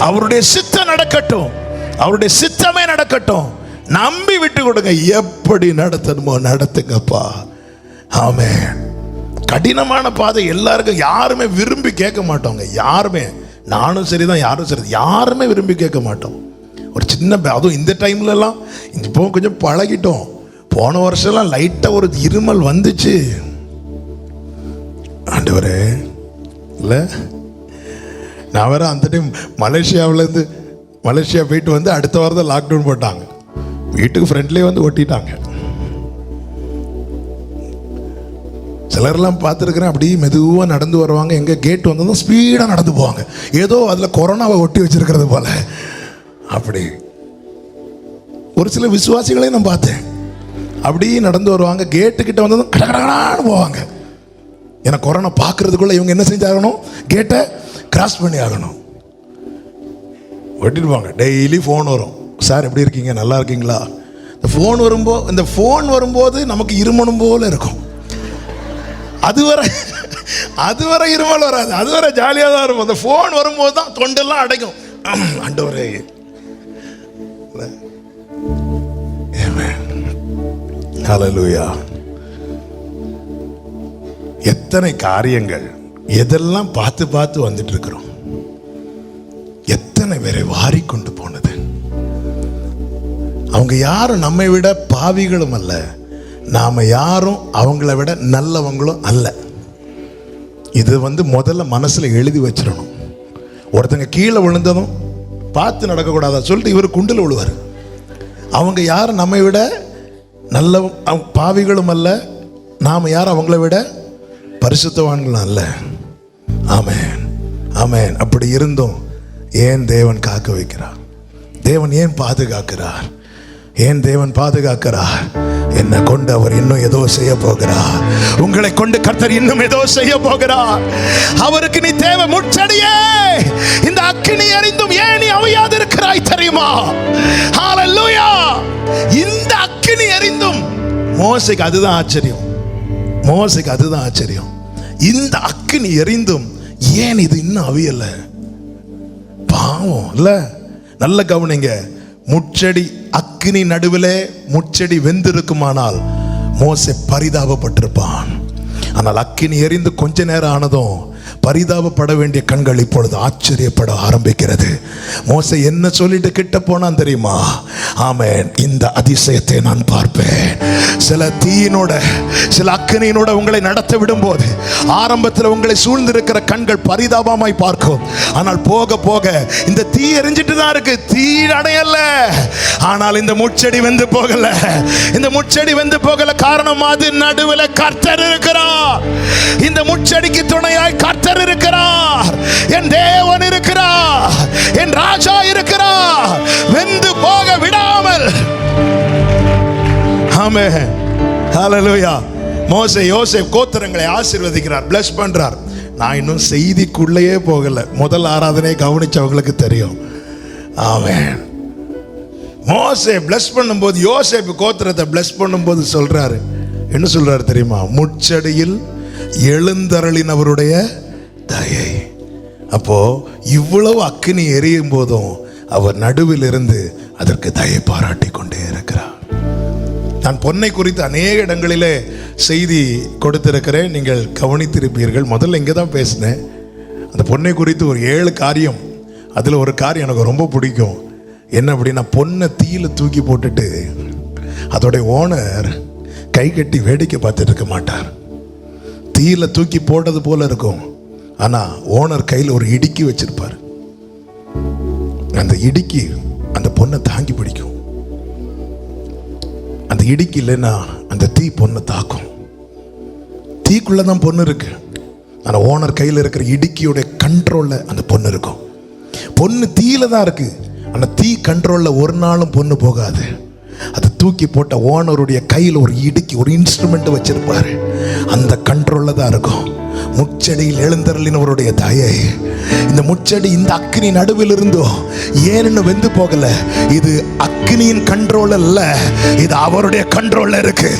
அவருடைய சித்தம் நடக்கட்டும், அவருடைய சித்தமே நடக்கட்டும். நம்பி விட்டு கொடுங்க. எப்படி நடத்தணுமோ நடத்துங்கப்பா. ஆமென். கடினமான பாதை எல்லாருக்கும் யாருமே விரும்பி கேட்க மாட்டோங்க. யாருமே, நானும் சரிதான், யாரும் சரி, யாருமே விரும்பி கேட்க மாட்டோம். ஒரு சின்ன அதுவும் இந்த டைம்ல எல்லாம் இப்போ கொஞ்சம் பழகிட்டோம். போன வருஷம்லாம் லைட்டா ஒரு இருமல் வந்துச்சு. ஆண்டவரே இல்லை, நான் வேற அந்த டைம் மலேசியா போயிட்டு வந்து அடுத்த வாரம் தான் லாக்டவுன் போட்டாங்க. வீட்டுக்கு ஃப்ரெண்ட்லேயே வந்து ஒட்டிட்டாங்க. சிலர்லாம் பார்த்துருக்குறேன், அப்படி மெதுவாக நடந்து வருவாங்க. எங்கள் கேட் வந்ததும் ஸ்பீடாக நடந்து போவாங்க, ஏதோ அதில் கொரோனாவை ஒட்டி வச்சிருக்கிறது போல. அப்படி ஒரு சில விசுவாசிகளையும் நான் பார்த்தேன், அப்படி நடந்து வருவாங்க. கேட்டுக்கிட்ட வந்ததும் கடகடான்னு போவாங்க. ஏன்னா கொரோனா பார்க்கறதுக்குள்ள இவங்க என்ன செஞ்சாகணும், கேட்டை கிராஸ் பண்ணி ஆகணும். ஒட்டிடுவாங்க. டெய்லி ஃபோன் வரும், சார் எப்படி இருக்கீங்க, நல்லா இருக்கீங்களா. இந்த ஃபோன் வரும்போது நமக்கு இருமணும் போல இருக்கும். அதுவரை இருமல் வராது, அதுவரை ஜாலியாக தான் இருக்கும். அந்த ஃபோன் வரும்போது தான் தொண்டெல்லாம் அடைக்கும். ஆண்டவரே, ஹல்லேலூயா. எத்தனை காரியங்கள் எதெல்லாம் பார்த்து பார்த்து வந்துட்டு இருக்கிறோம். எத்தனை பேரை வாரி கொண்டு போனது. அவங்க யாரும் நம்மை விட பாவிகளும் அல்ல, நாம யாரும் அவங்கள விட நல்லவங்களும் அல்ல. இது முதல்ல மனசுல எழுதி வச்சிடணும். ஒருத்தங்க கீழே விழுந்ததும் பார்த்து நடக்கக்கூடாதா சொல்லிட்டு இவர் குண்டில் விழுவார். அவங்க யாரும் நம்மை விட நல்ல பாவிகளும் அல்ல, நாம யாரும் அவங்கள விட பரிசுத்தவான்களும் அல்ல. ஆமென், ஆமென். அப்படி இருந்தும் ஏன் தேவன் காக்க வைக்கிறார்? தேவன் ஏன் பாதுகாக்கிறார்? ஏன் தேவன் பாதுகாக்கிறார்? என்னை கொண்டு அவர் இன்னும் ஏதோ செய்ய போகிறார். உங்களை கொண்டு கர்த்தர் இன்னும் ஏதோ செய்ய போகிறார். அவருக்கு நீ தேவை. முச்சடியே, இந்த அக்கினி எரிந்தும் ஏன் நீ அவியாது இருக்கிறாய் தெரியுமா? ஹல்லேலூயா. இந்த அக்கினி எரிந்தும் மோசேக்கு அதுதான் ஆச்சரியம். மோசேக்கு அதுதான் ஆச்சரியம். இந்த அக்கினி எரிந்தும் ஏன் இது இன்னும் அவியல? பாவம் இல்ல. நல்ல கவனிங்க. முச்செடி அக்கினி நடுவிலே முச்செடி வெந்திருக்குமானால் மோசே பரிதாபப்பட்டிருப்பான். ஆனால் அக்கினி எரிந்து கொஞ்ச நேரம் ஆனதும் பரிதாபப்பட வேண்டிய கண்கள் இப்பொழுது ஆச்சரியப்பட ஆரம்பிக்கிறது. மோசே என்ன சொல்லிட்டு கிட்ட போனான் தெரியுமா? ஆமென், இந்த அதிசயத்தை நான் பார்ப்பேன். சில தீயினோட, சில அக்கினியினோட உங்களை நடத்த விடும் போது ஆரம்பத்தில் உங்களை சூழ்ந்திருக்கிற கண்கள் பரிதாபமாய் பார்க்கும். ஆனால் போக போக இந்த தீ எரிஞ்சிட்டு தான் இருக்கு, தீ அடையல. ஆனால் இந்த முச்செடி வெந்து போகல. இந்த முச்செடி வெந்து போகல. காரணம் அது நடுவில் கர்த்தர் இருக்கிறார். இந்த முச்செடிக்கு துணையாய் கர்த்தர் இருக்கிறார். என் தேவன் இருக்கிறார். என் ராஜா இருக்கிறார். வெந்து போக விடாமல். ஆமென், ஹல்லேலூயா. மோசே யோசேப் கோத்திரங்களை ஆசீர்வதிக்கிறார், பிளஸ் பண்றார். நான் இன்னும் செய்திக்குள்ளேயே போகல. முதல் ஆராதனையை கவனிச்சவங்களுக்கு தெரியும். ஆமென். மோசே பிளஸ் பண்ணும்போது, யோசேப் கோத்திரத்தை பிளஸ் பண்ணும்போது சொல்றாரு, என்ன சொல்றாரு தெரியுமா? முச்சடியில் எழுந்தருளினவருடைய தயை. அப்போ இவ்வளவு அக்கினி எரியும் போதும் அவர் நடுவில் இருந்து அதற்கு தயை பாராட்டி கொண்டே இருக்கிறார். நான் பொன்னை குறித்து அநேக இடங்களிலே செய்தி கொடுத்திருக்கிறேன், நீங்கள் கவனித்திருப்பீர்கள். முதல்ல இங்கே தான் பேசினேன். அந்த பொன்னை குறித்து ஒரு 7 காரியம். அதில் ஒரு காரியம் எனக்கு ரொம்ப பிடிக்கும். என்ன அப்படின்னா, பொன்னை தீயில தூக்கி போட்டுட்டு அதோடைய ஓனர் கை கட்டி வேடிக்கை பார்த்துட்டு இருக்க மாட்டார். தீயில தூக்கி போட்டது போல இருக்கும், ஆனால் ஓனர் கையில் ஒரு இடுக்கி வச்சிருப்பார். அந்த இடுக்கி அந்த பொண்ணை தாங்கி பிடிக்கும். அந்த இடுக்கி இல்லைன்னா அந்த தீ பொண்ணை தாக்கும். தீக்குள்ளதான் பொண்ணு இருக்கு, ஆனால் ஓனர் கையில் இருக்கிற இடுக்கியோட கண்ட்ரோல்ல அந்த பொண்ணு இருக்கும். பொண்ணு தீயில தான் இருக்கு, ஆனால் தீ கண்ட்ரோல்ல ஒரு நாளும் பொண்ணு போகாது. அதை தூக்கி போட்ட ஓனருடைய கையில் ஒரு இடுக்கி, ஒரு இன்ஸ்ட்ருமெண்ட் வச்சிருப்பாரு, அந்த கண்ட்ரோல்ல தான் இருக்கும். முச்செடியில் எழுந்தருளினவருடைய தயை. இந்த முச்செடி இந்த அக்னி நடுவில் இருந்தோ ஏன்னு வெந்து போகல. இது அக்னியின் கண்ட்ரோல் அல்ல, இது அவருடைய கண்ட்ரோல்ல இருக்கு.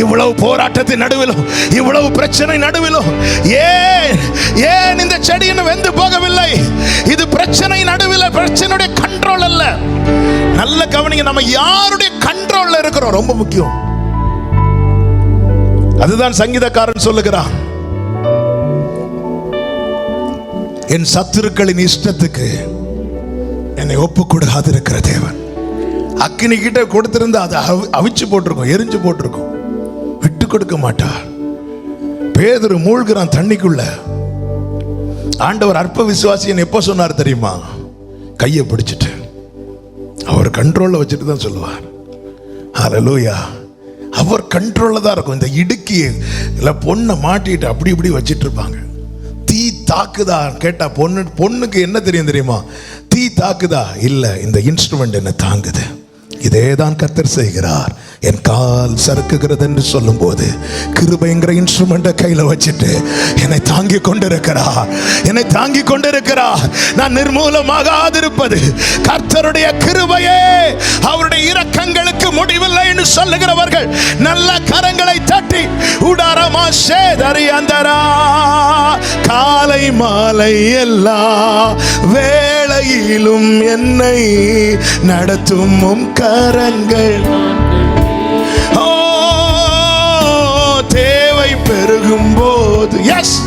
இவ்வளவு போராட்டத்தின் நடுவிலும், இவ்வளவு பிரச்சனை நடுவிலும் ஏன் இந்த செடி இன்னும் வெந்து போகவில்லை? இது பிரச்சனை நடுவில், பிரச்சனையுடைய கண்ட்ரோல் அல்ல. நல்ல கவனிங்க, நம்ம யாருடைய கண்ட்ரோல்ல இருக்கிறோம் ரொம்ப முக்கியம். அதுதான் சங்கீதக்காரன் சொல்லுகிறான், என் சத்துருக்களின் இஷ்டத்துக்கு என்னை ஒப்பு கொடுக்காது இருக்கிற தேவன். அக்கினி கிட்ட கொடுத்திருந்தா அதை அவிச்சு போட்டிருக்கோம், எரிஞ்சு போட்டிருக்கோம். விட்டு கொடுக்க மாட்டார். பேதுரு மூழ்கிறான் தண்ணிக்குள்ள. ஆண்டவர் அற்ப விசுவாசியன் எப்ப சொன்னார் தெரியுமா? கையை பிடிச்சிட்டு அவர் கண்ட்ரோல்ல வச்சுட்டு தான் சொல்லுவார். ஹல்லேலூயா. அவர் கண்ட்ரோல்ல தான் இருக்கும். இந்த இடுக்கிய பொண்ணை மாட்டிட்டு அப்படி இப்படி வச்சிட்டு இருப்பாங்க. தீ தாக்குதா கேட்டா பொண்ணுக்கு என்ன தெரியுமா? தீ தாக்குதா? இல்ல, இந்த இன்ஸ்ட்ருமெண்ட் என்ன தாங்குது. இதேதான் கர்த்தர் செய்கிறார். என் கால் சறுக்குகிறது என்று சொல்லும் போது கிருபைங்கிற இன்ஸ்ட்ருமெண்ட்டை கையில வச்சுட்டு என்னை தாங்கி கொண்டிருக்கிறார், என்னை தாங்கி கொண்டிருக்கிறார். நான் நிர்மூலமாகாதிருப்பது கர்த்தருடைய கிருபையே. அவருடைய இரக்கங்களுக்கு முடிவில்லை என்று சொல்லுகிறவர்கள் நல்ல கரங்களை தட்டி உடாரமா சேதறி அந்தரா காலை மாலை எல்லா வேளையிலும் என்னை நடத்தும் உம் கரங்கள். தேவை பெருகும் போது எஸ்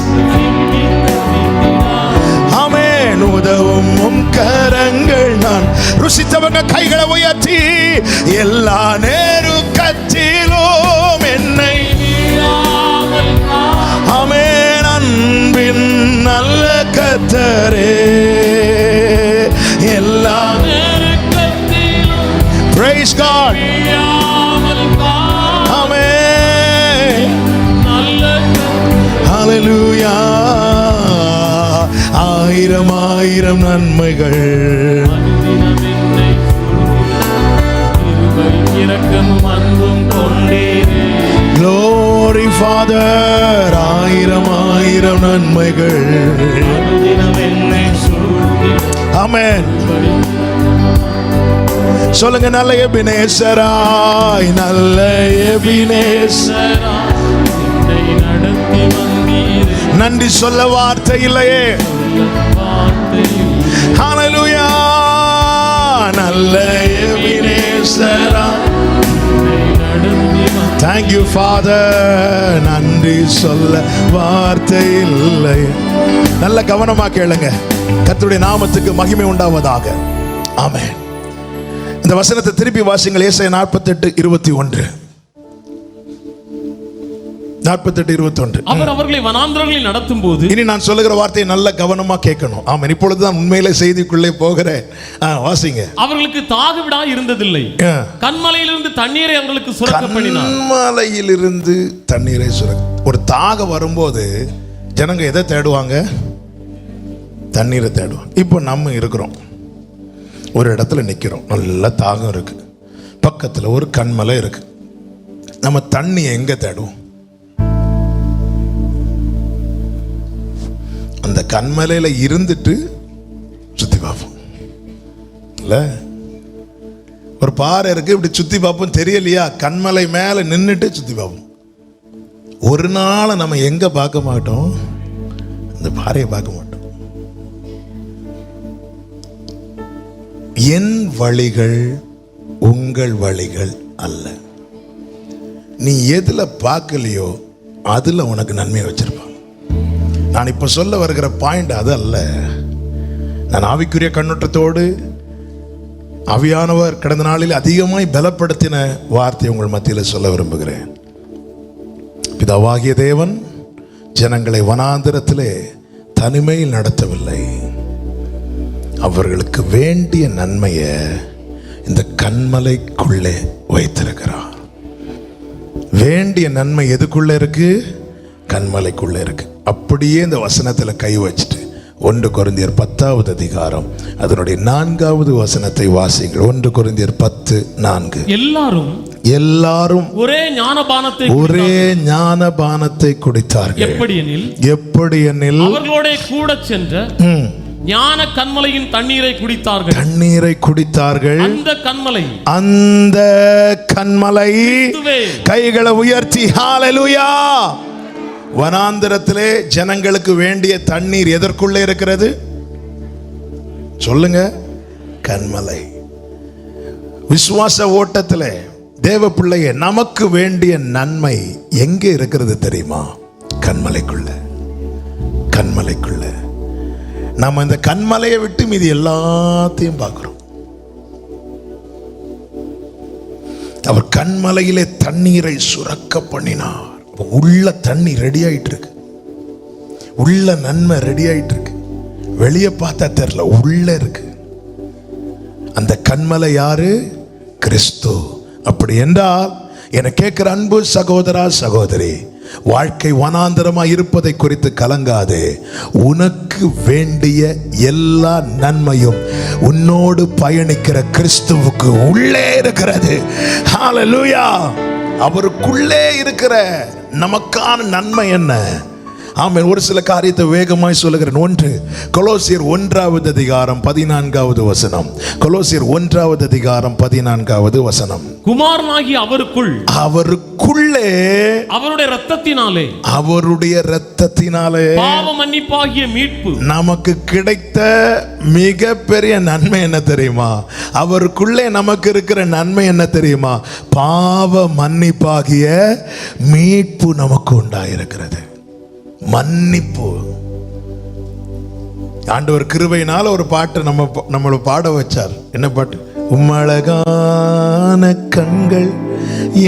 ஆமென் உதவும் உம் கரங்கள். நான் ருசித்தவங்க கைகளை உயர்த்தி எல்லா நேருக்கத்திலும் என்னை ஆமென் அன்பின் நல்ல கர்த்தரே எல்லா நேருக்கத்திலும் praise God. ஹல்லேலூயா. ஆயிரம் ஆயிரம் நன்மைகள் Glory Father. ஆயிரம் ஆயிரம் நன்மைகள் ஆமென். சொல்லுங்க, நல்ல எபினேசராய், நல்ல எபினேசராய் நன்றி சொல்ல வார்த்தை இல்லையே. ஹல்லேலூயா. நல்ல எபினேசராய். Thank you Father. நன்றி சொல்ல வார்த்தை இல்லை. நல்ல கவனமா கேளுங்க. கர்த்தருடைய நாமத்துக்கு மகிமை உண்டாவதாக. ஆமென். இந்த வசனத்தை திருப்பி வாசிங்கள். ஏசாயா 48:21. 48:21.
அவர் அவர்களை வனாந்தரங்களில் நடத்தும் போது,
இனி நான் சொல்லுகிற வார்த்தையை நல்ல கவனமா கேட்கணும். ஆமென். இப்பொழுதுதான் உண்மையிலே செய்திக்குள்ளே போகிறேன். வாசிங்க. அவர்களுக்கு
தாகவிடா இருந்ததில்லை, கன்மலையிலிருந்து தண்ணீரை அவர்களுக்கு சுரக்க பண்ணினார்.
கன்மலையிலிருந்து தண்ணீரை சுரக்க. ஒரு தாகம் வரும்போது ஜனங்க எதை தேடுவாங்க? தண்ணீரை தேடுவாங்க. இப்போ நம்ம இருக்கிறோம், ஒரு இடத்துல நிக்கிறோம், நல்ல தாகம் இருக்கு, பக்கத்துல ஒரு கன்மலை இருக்கு. நம்ம தண்ணி எங்க தேடுவோம்? அந்த கண்மலையில இருந்துட்டு சுத்தி பார்ப்போம் இல்ல? ஒரு பாறை இருக்கு, இப்படி சுத்தி பார்ப்போம். தெரியலையா? கண்மலை மேல நின்றுட்டு சுத்தி பார்ப்போம். ஒரு நாள் நம்ம எங்க பார்க்க மாட்டோம்? இந்த பாறையை பார்க்க மாட்டோம். என் வழிகள் உங்கள் வழிகள் அல்ல. நீ எதுல பார்க்கலையோ அதுல உனக்கு நன்மையை வச்சிருப்பான். நான் இப்ப சொல்ல வருகிற பாயிண்ட் அது அல்ல. நான் ஆவிக்குரிய கண்ணோட்டத்தோடு ஆவியானவர் கடந்த நாளில் அதிகமாய் பலப்படுத்தின வார்த்தை உங்கள் மத்தியில் சொல்ல விரும்புகிறேன். பிதாவாகிய தேவன் ஜனங்களை வனாந்திரத்திலே தனிமையில் நடத்தவில்லை. அவர்களுக்கு வேண்டிய நன்மையை இந்த கன்மலைக்குள்ளே வைத்திருக்கிறார். வேண்டிய நன்மை எதுக்குள்ள இருக்கு? கன்மலைக்குள்ள இருக்கு. அப்படியே இந்த வசனத்தில் கை வச்சுட்டு 1 கொரிந்தியர் 10வது அதிகாரம் அதனுடைய 4வது வசனத்தை வாசிங்கள். 1 கொரிந்தியர் 10:4. எல்லாரும் ஒரே ஞானபானத்தை குடித்தார்கள். எப்படியெனில்
அவர்களோட கூட சென்ற ஞான கன்மலையின் தண்ணீரை குடித்தார்கள். அந்த கன்மலை
கைகளை உயர்த்தி ஹalleluya. வனாந்திரத்திலே ஜனங்களுக்கு வேண்டிய தண்ணீர் எதற்குள்ளே இருக்கிறது? சொல்லுங்க, கன்மலை. விசுவாச ஓட்டத்திலே தேவ பிள்ளையே நமக்கு வேண்டிய நன்மை எங்கே இருக்கிறது தெரியுமா? கன்மலைக்குள்ள. நம்ம இந்த கன்மலையை விட்டு மீதி எல்லாத்தையும் பார்க்கிறோம். அவர் கன்மலையிலே தண்ணீரை சுரக்க பண்ணினார். உள்ள தண்ணி ரெடி ஆயிட்டு இருக்கு, உள்ள நன்மை ரெடி ஆயிட்டு இருக்கு. வெளியே பார்த்தா தெரியல, உள்ள இருக்கு. அந்த கன்மலை யாரு? கிறிஸ்து. அப்படி என்றால் என கேட்கிற அன்பு சகோதரா சகோதரி, வாழ்க்கை வனாந்தரமா இருப்பதை குறித்து கலங்காதே. உனக்கு வேண்டிய எல்லா நன்மையும் உன்னோடு பயணிக்கிற கிறிஸ்துவுக்கு உள்ளே இருக்கிறது. ஹalleluya. அவருக்குள்ளே இருக்கிற நமக்கான நன்மை என்ன? ஆமென். ஒரு சில காரியத்தை வேகமாய் சொல்லுகிறேன். 1 கொலோசியர் 1வது அதிகாரம் 14வது வசனம். கொலோசியர் 1வது அதிகாரம் 14வது வசனம்.
குமாரனாகிய
அவருக்குள்ளே அவருடைய இரத்தத்தினாலே
பாவ மன்னிப்பாகிய மீட்பு
நமக்கு கிடைத்த மிக பெரிய நன்மை என்ன தெரியுமா? அவருக்குள்ளே நமக்கு இருக்கிற நன்மை என்ன தெரியுமா? பாவ மன்னிப்பாகிய மீட்பு நமக்கு உண்டாயிருக்கிறது. மன்னிப்பு. ஆண்டவர் கிருபையினால ஒரு பாட்டு நம்மள பாட வச்சார். என்ன பாட்டு? உம்மழகான கண்கள்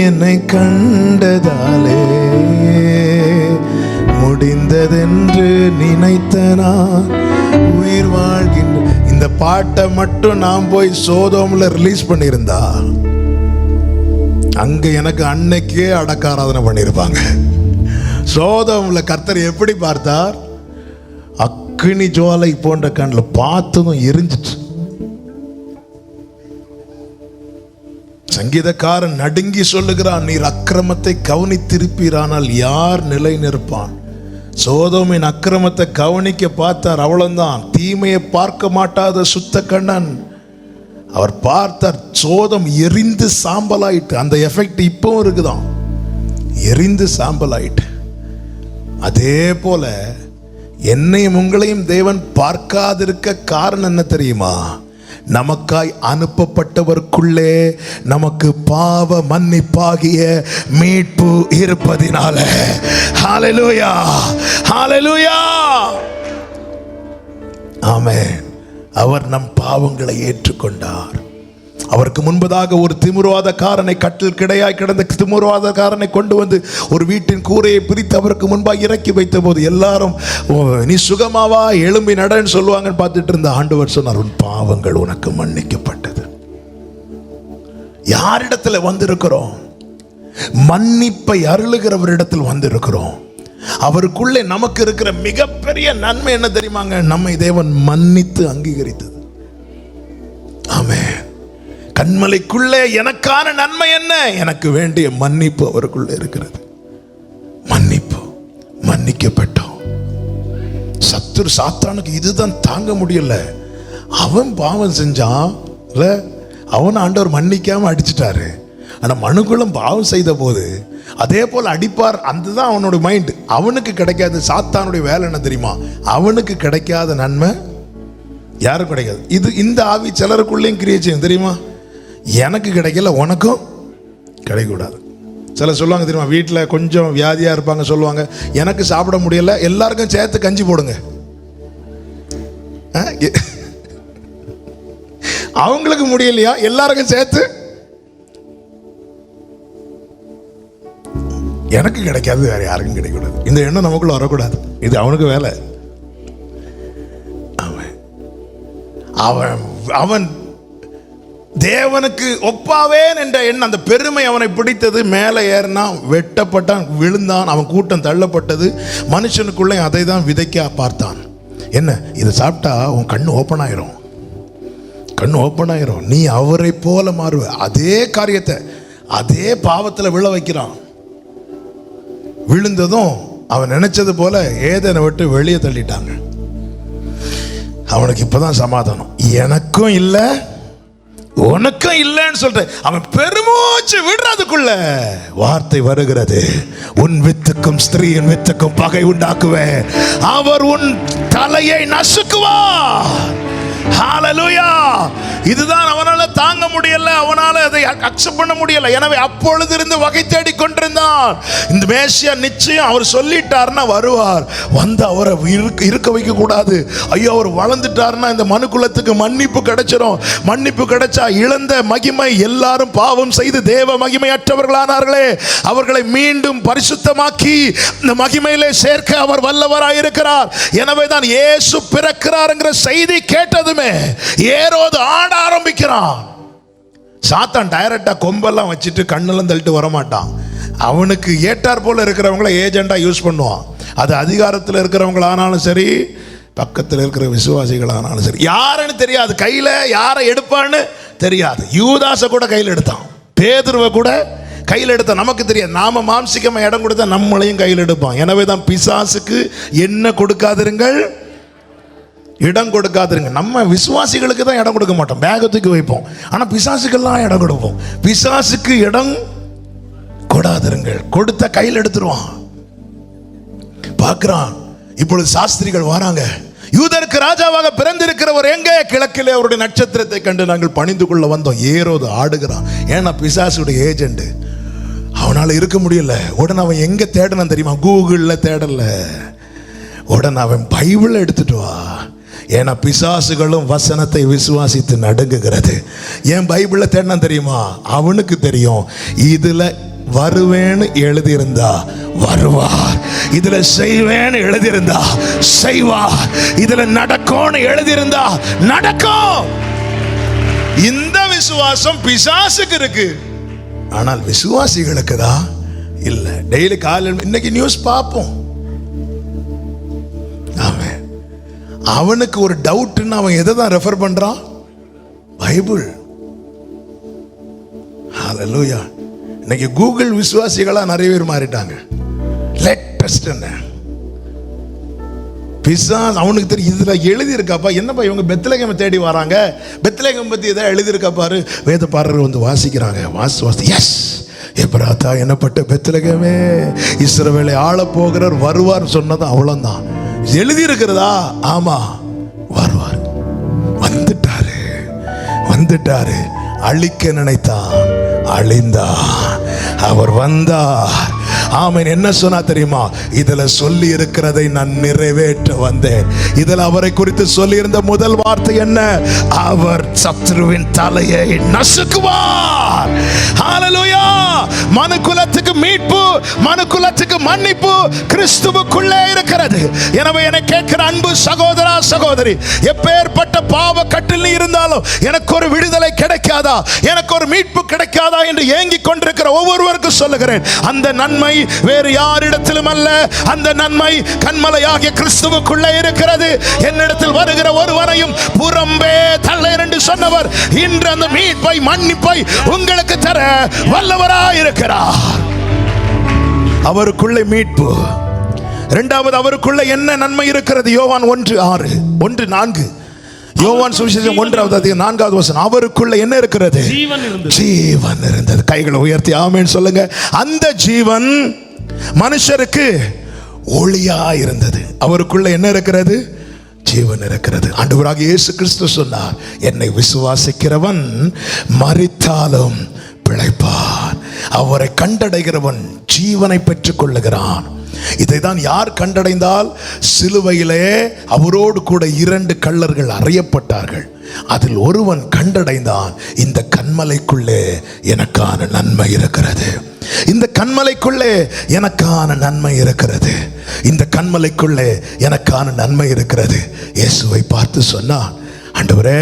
என்னை கண்டதாலே முடிந்ததென்று நினைத்த நான் உயிர் வாழ்கின்ற. இந்த பாட்டை மட்டும் நான் போய் சோதோம்ல ரிலீஸ் பண்ணியிருந்தா அங்க எனக்கு அன்னைக்கே அடக்காராதனை பண்ணியிருப்பாங்க. சோதோம்ல கர்த்தர் எப்படி பார்த்தார்? அக்கினி ஜுவாலை போன்ற கண்ணில் பார்த்ததும் எரிஞ்சிட்டு. சங்கீதக்காரன் நடுங்கி சொல்லுகிறான், நீர் அக்கிரமத்தை கவனித்திருப்பீரானால் யார் நிலை நிற்பான்? சோதோமின் அக்கிரமத்தை கவனிக்க பார்த்தார், அவ்வளவுதான். தீமையை பார்க்க மாட்டாத சுத்த கண்ணன். அவர் பார்த்தார், சோதம் எரிந்து சாம்பலாயிட்டு. அந்த எஃபெக்ட் இப்பவும் இருக்குதான், எரிந்து சாம்பலாயிட்டு. அதே போல என்னையும் உங்களையும் தேவன் பார்க்காதிருக்க காரணம் என்ன தெரியுமா? நமக்காய் அனுப்பப்பட்டவருக்குள்ளே நமக்கு பாவ மன்னிப்பாகிய மீட்பு இருப்பதினால. ஹalleluya, ஹalleluya. ஆமென். அவர் நம் பாவங்களை ஏற்றுக்கொண்டார். அவருக்கு முன்பதாக ஒரு திமிர்வாதக்காரனை, கட்டில் கிடையாய் கிடந்த திமிர்வாதக்காரனை கொண்டு வந்து ஒரு வீட்டின் கூரையை பிரித்து அவருக்கு முன்பாக இறக்கி வைத்த போது எல்லாரும் நீ சுகமாவா, எழும்பி நடன்னு சொல்லுவாங்கன்னு பார்த்துட்டு இருந்த ஆண்டவர் சொன்னார், உன் பாவங்கள் உனக்கு மன்னிக்கப்பட்டது. யாரிடத்துல வந்திருக்கிறோம்? மன்னிப்பை அருளுகிறவரிடத்தில் வந்திருக்கிறோம். அவருக்குள்ளே நமக்கு இருக்கிற மிகப்பெரிய நன்மை என்ன தெரியுமாங்க? நம்மை தேவன் மன்னித்து அங்கீகரித்தது. ஆமென். கன்மலைக்குள்ளே எனக்கான நன்மை என்ன? எனக்கு வேண்டிய மன்னிப்பு அவருக்குள்ளே இருக்கிறது. மன்னிப்பு, மன்னிக்கப்பட்டோம். சத்துரு சாத்தானுக்கு இதுதான் தாங்க முடியல. அவன் பாவம் செஞ்சான், அவன் ஆண்டவர் மன்னிக்காம அடிச்சிட்டாரு. ஆனா மனுக்குளம் பாவம் செய்த போது அதே போல் அடிப்பார். அதுதான் அவனோட மைண்ட். அவனுக்கு கிடைக்காது. சாத்தானுடைய வேலை என்ன தெரியுமா? அவனுக்கு கிடைக்காத நன்மை யாரும் கிடைக்காது. இந்த ஆவி சிலருக்குள்ளேயும் கிரியை செய்யும் தெரியுமா? எனக்கு கிடைக்கல, உனக்கும் கிடைக்கக்கூடாது. சிலர் சொல்லுவாங்க தெரியுமா, வீட்டில் கொஞ்சம் வியாதியாக இருப்பாங்க, சொல்லுவாங்க எனக்கு சாப்பிட முடியல, எல்லாருக்கும் சேர்த்து கஞ்சி போடுங்க. அவங்களுக்கு முடியலையா, எல்லாருக்கும் சேர்த்து. எனக்கு கிடைக்காது, வேற யாருக்கும் கிடைக்கூடாது. இந்த எண்ணம் நமக்குள்ள வரக்கூடாது. இது அவனுக்கு வேலை. அவன் அவன் தேவனுக்கு ஒப்பாவேன் என்ற எண்ணம், அந்த பெருமை அவனை பிடித்தது. மேலே ஏறினான், வெட்டப்பட்டான், விழுந்தான், அவன் கூட்டம் தள்ளப்பட்டது. மனுஷனுக்குள்ளே அதை தான் விதைக்க பார்த்தான். என்ன, இதை சாப்பிட்டா உன் கண்ணு ஓப்பன் ஆயிரும், கண்ணு ஓப்பன் ஆயிரும், நீ அவரை போல மாறுவ. அதே காரியத்தை அதே பாவத்தில் விழ வைக்கிறான். விழுந்ததும் அவன் நினைச்சது போல ஏதேனை விட்டு வெளியே தள்ளிட்டாங்க. அவனுக்கு இப்பதான் சமாதானம். எனக்கும் இல்லை உனக்கும் இல்லைன்னு சொல்லிட்டு அவன் பெருமூச்சு விடுறதுக்குள்ள வார்த்தை வருகிறது, உன் வித்துக்கும் ஸ்திரீயின் வித்துக்கும் பகை உண்டாக்குவேன், அவர் உன் தலையை நசுக்குவார். ஹல்லேலூயா. இதுதான் அவனால தாங்க முடியல, அவனால அதை அக்செப்ட் பண்ண முடியல. எனவே அப்பொழுது இருந்து வகை தேடி கொண்டிருந்தான். இந்த மேசியா நிச்சயம் அவர் சொல்லிட்டாருன்னா வருவார், வந்து அவரை இருக்க வைக்க கூடாது. ஐயோ, அவர் வளர்ந்துட்டாருன்னா இந்த மனுக்குலத்துக்கு மன்னிப்பு கிடைச்சிடும். மன்னிப்பு கிடைச்சா இழந்த மகிமை, எல்லாரும் பாவம் செய்து தேவ மகிமையற்றவர்களானார்களே, அவர்களை மீண்டும் பரிசுத்தமாக்கி இந்த மகிமையிலே சேர்க்க அவர் வல்லவராயிருக்கிறார். எனவே தான் இயேசு பிறக்கிறார் என்கிற செய்தி கேட்டதுமே ஏரோது ஆட ஆரம்பிக்கிறான். சாத்தான் டைரக்டா கொம்பெல்லாம் வச்சுட்டு கண்ணெல்லாம் தள்ளிட்டு வரமாட்டான். அவனுக்கு ஏற்றார் போல இருக்கிறவங்கள ஏஜெண்டா யூஸ் பண்ணுவான். அது அதிகாரத்தில் இருக்கிறவங்களானாலும் சரி, பக்கத்தில் இருக்கிற விசுவாசிகளானாலும் சரி, யாருன்னு தெரியாது, கையில யாரை எடுப்பான்னு தெரியாது. யூதாசை கூட கையில் எடுத்தான், பேதுருவை கூட கையில் எடுத்தான். நமக்கு தெரியாது, நாம மாம்சிகமா இடம் கொடுத்தா நம்மளையும் கையில் எடுப்பான். எனவே தான் பிசாசுக்கு என்ன கொடுக்காதிருங்கள், இடம் கொடுக்காதிருங்க. நம்ம விசுவாசிகளுக்கு தான் இடம் கொடுக்க மாட்டோம், பேகத்துக்கு வைப்போம். ஆனால் பிசாசுக்கெல்லாம் இடம் கொடுப்போம். பிசாசுக்கு இடம் கொடாதிருங்கள். கொடுத்த கையில் எடுத்துருவான். பார்க்கிறான். இப்பொழுது சாஸ்திரிகள் வராங்க. யூதருக்கு ராஜாவாக பிறந்திருக்கிறவர் எங்கே? கிழக்கிலே அவருடைய நட்சத்திரத்தை கண்டு நாங்கள் பணிந்து கொள்ள வந்தோம். ஏரோது ஆடுகிறான். ஏன்னா பிசாசுடைய ஏஜென்ட், அவனால இருக்க முடியல. உடனே அவன் எங்க தேடணும் தெரியுமா? கூகுளில் தேடல. உடனே அவன் பைபிளை எடுத்துட்டு வா. ஏன்னா பிசாசுகளும் வசனத்தை விசுவாசித்து நடுங்குகிறது. ஏன் பைபிளை தேடினா தெரியுமா? அவனுக்கு தெரியும், இதுல வருவேன்னு எழுதியிருந்தா வருவார், இதுல செய்வேன்னு எழுதியிருந்தா செய்வார், இதுல நடக்கும்னு எழுதியிருந்தா நடக்கும். இந்த விசுவாசம் பிசாசுக்கு இருக்கு, ஆனால் விசுவாசிகளுக்கு தான் இல்லை. டெய்லி காலையில் இன்னைக்கு நியூஸ் பார்ப்போம். அவனுக்கு ஒரு டவுட்னு அவன் எதை தான் ரெஃபர் பண்றான்? பைபிள். ஹல்லேலூயா. இன்னைக்கு கூகுள் விசுவாசிகளா நிறைய பேர் மாறிட்டாங்க. லேட்டஸ்ட் என்ன பிசாஸ் அவனுக்கு தெரியும், இதுல எழுதி இருக்காப்பா. என்னப்பா இவங்க பெத்லகேமை தேடி வராங்க, பெத்லகேம் பத்தி ஏதாவது எழுதி இருக்கா பாரு. வேத பாரர் வந்து வாசிக்கிறாங்க. வாசி எஸ், எப்ராத்தா என்னப்பட்ட பெத்லகேமே, இஸ்ரவேலை ஆள போகிறவர் வருவார் சொன்னது அவ்வளவுதான். எழுதி இருக்கிறதா? ஆமா, வருவார். வந்துட்டாரு. அழிக்க நினைத்தான், அழிந்தார். அவர் வந்தார். ஆமென். என்ன சொன்னா தெரியுமா? இதுல சொல்லி இருக்கிறதை நான் நிறைவேற்ற வந்தேன். இதுல அவரை குறித்து சொல்லி இருந்த முதல் வார்த்தை என்ன? அவர் சத்ருவின் தலையை நசுக்குவார். ஹல்லேலூயா. மனுக்குலத்துக்கு மீட்பு, மனுக்குலத்துக்கு மன்னிப்பு கிறிஸ்துவுக்குள்ளே இருக்கிறது. எனவே என்னை கேட்கிற அன்பு சகோதரா சகோதரி, எப்பேற்பட்ட பாவ கட்டில் இருந்தாலும் எனக்கு ஒரு விடுதலை கிடைக்காதா, எனக்கு ஒரு மீட்பு கிடைக்காதா என்று ஏங்கிக் கொண்டிருக்கிற ஒவ்வொருவருக்கும் சொல்லுகிறேன், அந்த நன்மை வேறு யாரிடத்திலும் அல்ல. அந்த நன்மை கன்மலையாகிய கிறிஸ்துவுக்குள்ளே இருக்கிறது. என்னிடத்தில் வருகிற ஒருவரையும் புறம்பே தள்ளேன் என்று சொன்னவர் இன்று அந்த மீட்பை, மன்னிப்பை உங்களுக்கு தர வல்லவராயிருக்கிறார். அவருக்குள்ளே மீட்பு. இரண்டாவது, அவருக்குள்ள என்ன நன்மை இருக்கிறது? யோவான் 1:6, 1:4. யோவான் சுவிசேஷம் 1:4 அவருக்குள்ள என்ன இருக்கிறது?
ஜீவன் இருந்தது.
ஜீவன் இருந்தது. கைகளை உயர்த்தி ஆமென் சொல்லுங்க. அந்த ஜீவன் மனுஷருக்கு ஒளியா இருந்தது. அவருக்குள்ள என்ன இருக்கிறது? ஜீவன் இருக்கிறது. ஆண்டவராகிய இயேசு கிறிஸ்து சொன்னார், என்னை விசுவாசிக்கிறவன் மரித்தாலும் பிழைப்பான். அவரை கண்டடைகிறவன் ஜீவனை பெற்றுக் கொள்ளுகிறான். இதைதான் யார் கண்டடைந்தால், சிலுவையிலே அவரோடு கூட 2 கள்ளர்கள் அறையப்பட்டார்கள். அதில் ஒருவன் கண்டடைந்தான், இந்த கன்மலைக்குள்ளே எனக்கான நன்மை இருக்கிறது, இந்த கன்மலைக்குள்ளே எனக்கான நன்மை இருக்கிறது, இந்த கன்மலைக்குள்ளே எனக்கான நன்மை இருக்கிறது. இயேசுவை பார்த்து சொன்னான், ஆண்டவரே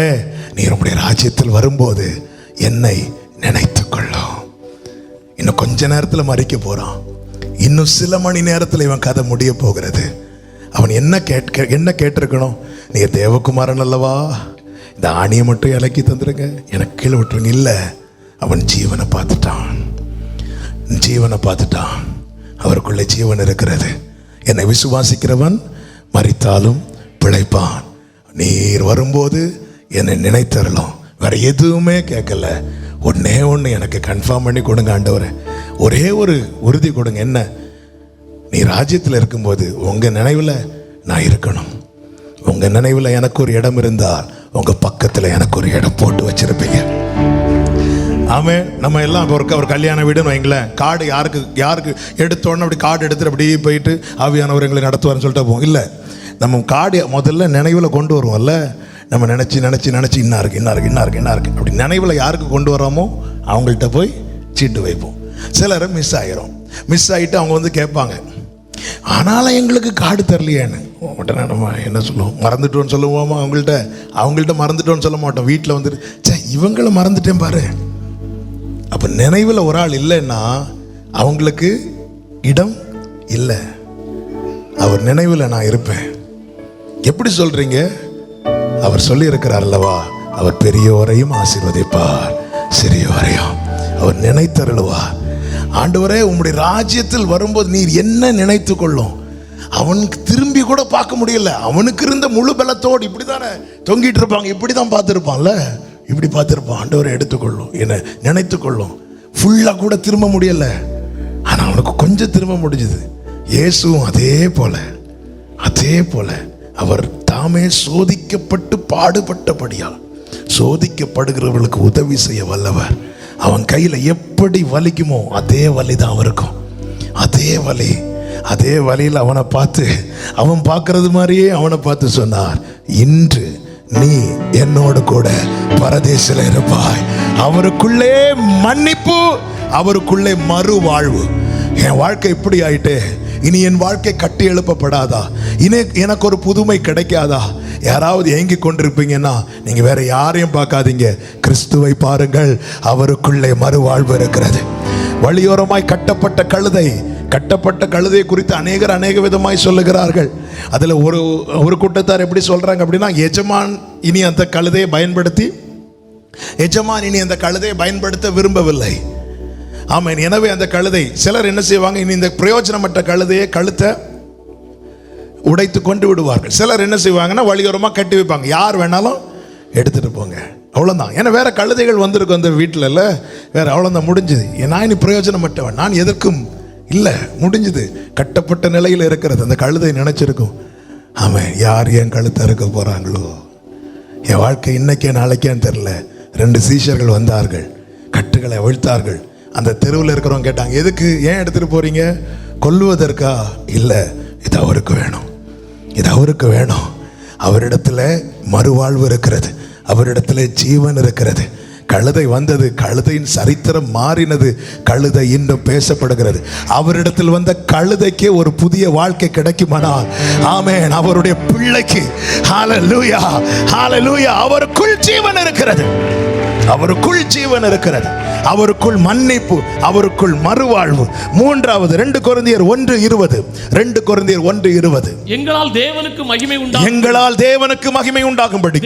நீர் உம்முடைய ராஜ்யத்தில் வரும்போது என்னை நினைத்துக் கொள்ளும். இன்னும் கொஞ்ச நேரத்தில் மறிக்க போறான். இன்னும் சில மணி நேரத்தில் இவன் கதை முடிய போகிறது. அவன் என்ன கேட்டிருக்கணும்? நீர் தேவகுமாரன் அல்லவா, இந்த ஆணியை மட்டும் இலக்கி தந்துருங்க, எனக்கு கீழே விட்டுருங்க. இல்லை, அவன் ஜீவனை பார்த்துட்டான். ஜீவனை பார்த்துட்டான். அவருக்குள்ளே ஜீவன் இருக்கிறது. என்னை விசுவாசிக்கிறவன் மரித்தாலும் பிழைப்பான். நீர் வரும்போது என்னை நினைத்தரலாம். வேற எதுவுமே கேட்கல. ஒன்னே ஒன்று எனக்கு கன்ஃபார்ம் பண்ணி கொடுங்க ஆண்டவரே, ஒரே ஒரு உறுதி கொடுங்க. என்ன? நீ ராஜ்யத்தில் இருக்கும்போது உங்க நினைவில் நான் இருக்கணும். உங்க நினைவில் எனக்கு ஒரு இடம் இருந்தால் உங்க பக்கத்தில் எனக்கு ஒரு இடம் போட்டு வச்சிருப்பீங்க. ஆமே. நம்ம எல்லாம் ஒரு கல்யாண வீடுன்னு வைங்களேன், கார்டு யாருக்கு எடுத்தோடனே அப்படி கார்டு எடுத்துட்டு அப்படியே போயிட்டு ஆவியானவர் எங்களை நடத்துவார்னு சொல்லிட்டு போவோம். இல்லை, நம்ம கார்டு முதல்ல நினைவில் கொண்டு வருவோம்ல. நம்ம நினச்சி இன்னா இருக்கு அப்படி நினைவில் யாருக்கு கொண்டு வரோமோ அவங்கள்ட்ட போய் சீட்டு வைப்போம். சிலரை மிஸ் ஆகிரும். மிஸ் ஆகிட்டு அவங்க வந்து கேட்பாங்க, ஆனாலும் எங்களுக்கு கார்டு தரலையேன்னு. உடனே நம்ம என்ன சொல்லுவோம்? மறந்துட்டோன்னு சொல்லுவோமா? அவங்கள்ட்ட மறந்துட்டோன்னு சொல்ல மாட்டோம். வீட்டில் வந்துட்டு சே இவங்கள மறந்துட்டேன் பாரு. அப்போ நினைவில் ஒரு ஆள் இல்லைன்னா அவங்களுக்கு இடம் இல்லை. அவர் நினைவில் நான் இருப்பேன். எப்படி சொல்றீங்க? அவர் சொல்லி இருக்கிறார் அல்லவா, அவர் பெரியோரையும் ஆசீர்வதிப்பார், சிறியோரையும் அவர் நினைத்தருளுவார். ஆண்டவரே உம்முடைய ராஜ்யத்தில் வரும்போது நீர் என்ன நினைத்து கொள்ளும்? அவனுக்கு திரும்பி கூட பார்க்க முடியல. அவனுக்கு இருந்த முழு பலத்தோடு இப்படிதானே தொங்கிட்டு இருப்பாங்க. இப்படிதான் பார்த்துருப்பான்ல, இப்படி பார்த்துருப்பான். ஆண்டவரை எடுத்துக்கொள்ளும், என்ன நினைத்து கொள்ளும். ஃபுல்லா கூட திரும்ப முடியல, ஆனா அவனுக்கு கொஞ்சம் திரும்ப முடிஞ்சது. இயேசுவும் அதே போல அவர் தாமே சோதிக்கப்பட்டு பாடுபட்டபடியால் சோதிக்கப்படுகிறவர்களுக்கு உதவி செய்ய வல்லவர். அவன் கையில் எப்படி வலிக்குமோ அதே வலி தான் அவருக்கும். அதே வலியில் அவனை பார்த்து, அவன் பார்க்கறது மாதிரியே அவனை பார்த்து சொன்னார், இன்று நீ என்னோடு கூட பரதேசில் இருப்பாய். அவருக்குள்ளே மன்னிப்பு, அவருக்குள்ளே மறுவாழ்வு. என் வாழ்க்கை இப்படி ஆயிட்டே, இனி என் வாழ்க்கை கட்டி எழுப்பப்படாதா? இனி எனக்கு ஒரு புதுமை கிடைக்காதா? யாராவது ஏங்கி கொண்டிருப்பீங்கன்னா நீங்க வேற யாரையும் பார்க்காதீங்க, கிறிஸ்துவை பாருங்கள். அவருக்குள்ளே மறுவாழ்வு இருக்கிறது. வழியோரமாய் கட்டப்பட்ட கழுதை குறித்து அநேக விதமாய் சொல்லுகிறார்கள். அதுல ஒரு கூட்டத்தார் எப்படி சொல்றாங்க அப்படின்னா, எஜமான் இனி அந்த கழுதையை பயன்படுத்த விரும்பவில்லை. ஆமாம். எனவே அந்த கழுதை, சிலர் என்ன செய்வாங்க, இனி இந்த பிரயோஜனமற்ற கழுதையை கழுத்தை உடைத்து கொண்டு விடுவார்கள். சிலர் என்ன செய்வாங்கன்னா வழியோரமாக கட்டி வைப்பாங்க, யார் வேணாலும் எடுத்துட்டு போங்க, அவ்வளோதான். ஏன்னா வேற கழுதைகள் வந்திருக்கும் அந்த வீட்டில், இல்லை வேற, அவ்வளோதான், முடிஞ்சுது. நான் இனி பிரயோஜனமற்றவன், நான் எதற்கும் இல்லை, முடிஞ்சுது. கட்டப்பட்ட நிலையில் இருக்கிறது. அந்த கழுதை நினைச்சிருக்கும், ஆமாம், யார் என் கழுத்தை இருக்க போறாங்களோ, என் வாழ்க்கை இன்னைக்கே நாளைக்கேன்னு தெரியல. 2 சீஷர்கள் வந்தார்கள், கட்டுகளை அவிழ்த்தார்கள். அந்த தெருவில் இருக்கிறவங்க கேட்டாங்க, எதுக்கு, ஏன் எடுத்துட்டு போறீங்க? கொல்லுவதற்கா? இல்லை, இது அவருக்கு வேணும். அவரிடத்துல மறுவாழ்வு இருக்கிறது, அவரிடத்துல ஜீவன் இருக்கிறது. கழுதை வந்தது, கழுதையின் சரித்திரம் மாறினது, கழுதை இன்னும் பேசப்படுகிறது. அவரிடத்தில் வந்த கழுதைக்கு ஒரு புதிய வாழ்க்கை கிடைக்குமானால், ஆமென், அவருடைய பிள்ளைக்கு ஹல்லேலூயா, ஹல்லேலூயா, அவருக்குள் ஜீவன் இருக்கிறது. அவருக்குள் மன்னிப்பு, அவருக்குள் மறுவாழ்வு. மூன்றாவது 2 கொரிந்தியர் 1:20
எங்களால் தேவனுக்கு மகிமை உண்டாகும்படி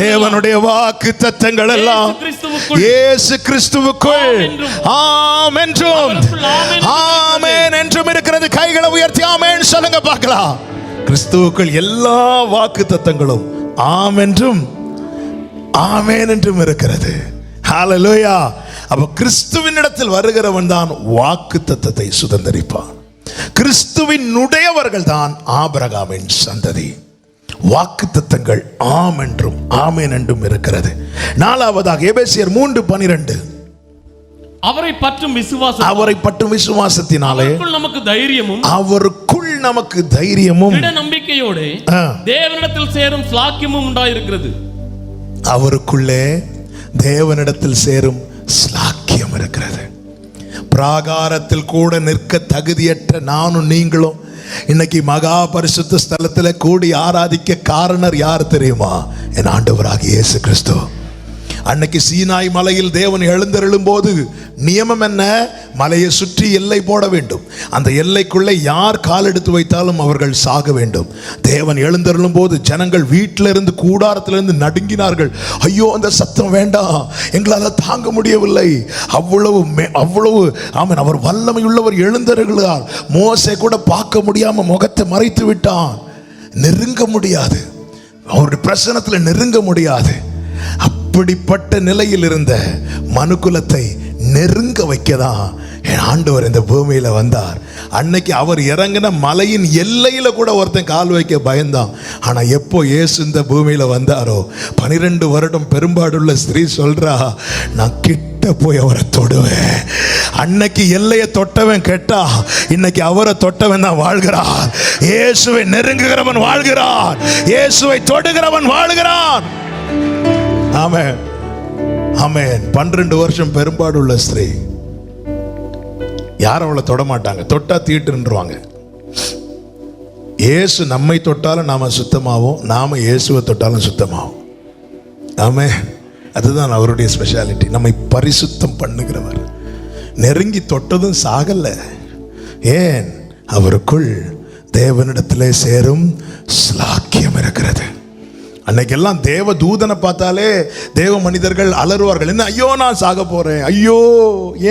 தேவனுடைய வாக்குத்தத்தங்கள் எல்லாம் இயேசு கிறிஸ்துவுக்குள் ஆம் என்றும் இருக்கிறது. கைகளை உயர்த்தி ஆமென் சொல்லுங்க பார்க்கலாம். கிறிஸ்துவுக்குள் எல்லா வாக்குத்தத்தங்களும் ஆம் என்றும் ஆமேன் என்றும் இருக்கிறது. ஹல்லேலூயா. அப்ப கிறிஸ்துவினிடத்தில் வருகிறவன் தான் வாக்குத்தத்தத்தை சுதந்தரிப்பான். கிறிஸ்துவினுடையவர்கள் தான் ஆபிரகாமின் சந்ததி. வாக்குத்தத்தங்கள் ஆம் என்றும் ஆமேன் என்றும் இருக்கிறது. நாலாவதாக எபேசியர் 3:12,
அவரை பற்றும்
விசுவாசத்தினாலே
நமக்கு தைரியமும்,
அவருக்குள் நமக்கு தைரியமும்
திட நம்பிக்கையோடு தேவனிடத்தில் சேரும் ஸ்லாக்கியமும் உண்டாயிருக்கிறது.
அவருக்குள்ளே தேவனிடத்தில் சேரும் ஸ்லாக்கியம் இருக்கிறது. பிராகாரத்தில் கூட நிற்க தகுதியற்ற நானும் நீங்களும் இன்னைக்கு மகா பரிசுத்த ஸ்தலத்தில் கூடி ஆராதிக்க காரணர் யார் தெரியுமா? என் ஆண்டவராகிய இயேசு கிறிஸ்து. அன்னைக்கு சீனாய் மலையில் தேவன் எழுந்தருளும் போது நியமம் என்ன? மலையை சுற்றி எல்லை போட வேண்டும். அந்த எல்லைக்குள்ளே யார் கால் எடுத்து வைத்தாலும் அவர்கள் சாக வேண்டும். தேவன் எழுந்தருளும் போது ஜனங்கள் வீட்டிலிருந்து கூடாரத்திலிருந்து நடுங்கினார்கள். ஐயோ, அந்த சத்தம் வேண்டாம், எங்களால் தாங்க முடியவில்லை. அவ்வளவு ஆமென், அவர் வல்லமை உள்ளவர் எழுந்தருளுகிறார். மோசே கூட பார்க்க முடியாம முகத்தை மறைத்து விட்டான். நெருங்க முடியாது, அவருடைய பிரசன்னத்தில் நெருங்க முடியாது. அப்படிப்பட்ட நிலையில் இருந்த மனுக்குலத்தை நெருங்க வைக்கதான் என் ஆண்டவர் இந்த பூமியில வந்தார். அன்னைக்கு அவர் இறங்கின மலையின் எல்லையில கூட ஒருத்தன் கால் வைக்க பயந்தான். ஆனா எப்போ இயேசு இந்த பூமியில வந்தாரோ, 12 வருடம் பெரும்பாடுள்ள ஸ்திரீ சொல்றா, நான் கிட்ட போய் அவரை தொடுவேன். அன்னைக்கு எல்லையை தொட்டவன் கேட்டா, இன்னைக்கு அவரை தொட்டவன் தான் வாழ்கிறான். இயேசுவை நெருங்குகிறவன் வாழ்கிறான், இயேசுவை தொடுகிறவன் வாழ்கிறான். ஆமென், ஆமென். 12 வருஷம் பெரும்பாடுள்ள ஸ்திரீ, யாரும் அவளை தொட மாட்டாங்க, தொட்டா தீட்டுன்றுவாங்க. இயேசு நம்மை தொட்டாலும் நாம சுத்தமாவோம், நாம இயேசுவை தொட்டாலும் சுத்தமாவோம். ஆமென். அதுதான் அவருடைய ஸ்பெஷாலிட்டி, நம்மை பரிசுத்தம் பண்ணுகிறவர். நெருங்கி தொட்டதும் சாகல. ஏன்? அவருக்குள் தேவனிடத்திலே சேரும் ஸ்லாக்கியம் இருக்கிறது. அன்னைக்கெல்லாம் தேவ தூதனை பார்த்தாலே தேவ மனிதர்கள் அலறுவார்கள். என்ன, ஐயோ நான் சாக போறேன், ஐயோ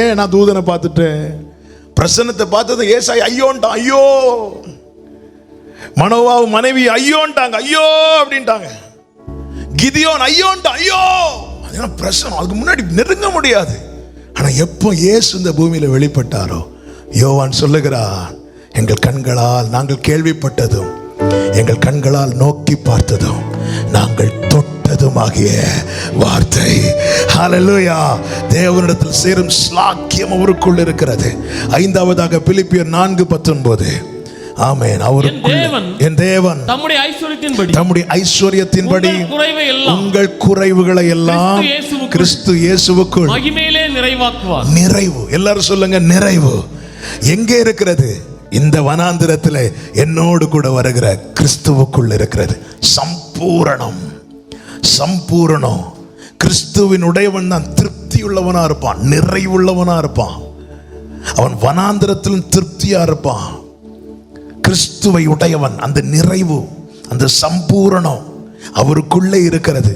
ஏன் நான் தூதனை பார்த்துட்டேன். பிரசன்னத்தை பார்த்தது ஏசாய் ஐயோன்ட்டான், ஐயோ. மனோவாவு மனைவி ஐயோன்ட்டாங்க, ஐயோ அப்படின்ட்டாங்க. கிதியோன் ஐயோன்ட்டான், ஐயோ. அதெல்லாம் பிரசன்னம், அதுக்கு முன்னாடி நெருங்க முடியாது. ஆனா எப்போ இயேசு இந்த பூமியில வெளிப்பட்டாரோ, யோவான் சொல்லுகிறான், எங்கள் கண்களால் நாங்கள் கேள்விப்பட்டதும் எங்கள் கண்களால் நோக்கி பார்த்ததும் நாங்கள் தொட்டதுமாகிய வார்த்தை. ஹல்லேலூயா. தேவனிடத்தில் சேரும் ஸ்லாக்கியம் அவருக்குள் இருக்கிறது. ஐந்தாவதாக பிலிப்பியர் 4:19, ஆமென். என் தேவன் தம்முடைய ஐஸ்வரியத்தின்படி உங்கள் குறைவுகளை எல்லாம் கிறிஸ்து இயேசுவுக்குள்
மகிமையிலே நிறைவாக்குவார்.
நிறைவு, எல்லாரும் சொல்லுங்க, நிறைவு எங்கே இருக்கிறது? இந்த வனாந்திரத்தில் என்னோடு கூட வருகிற கிறிஸ்துவுக்குள் இருக்கிறது. சம்பூரணம், சம்பூரணம். கிறிஸ்துவின் உடையவன் தான் திருப்தி உள்ளவனா இருப்பான், நிறைவுள்ளவனா இருப்பான். அவன் வனாந்திரத்திலும் திருப்தியா இருப்பான். கிறிஸ்துவை உடையவன், அந்த நிறைவு, அந்த சம்பூரணம் அவருக்குள்ளே இருக்கிறது.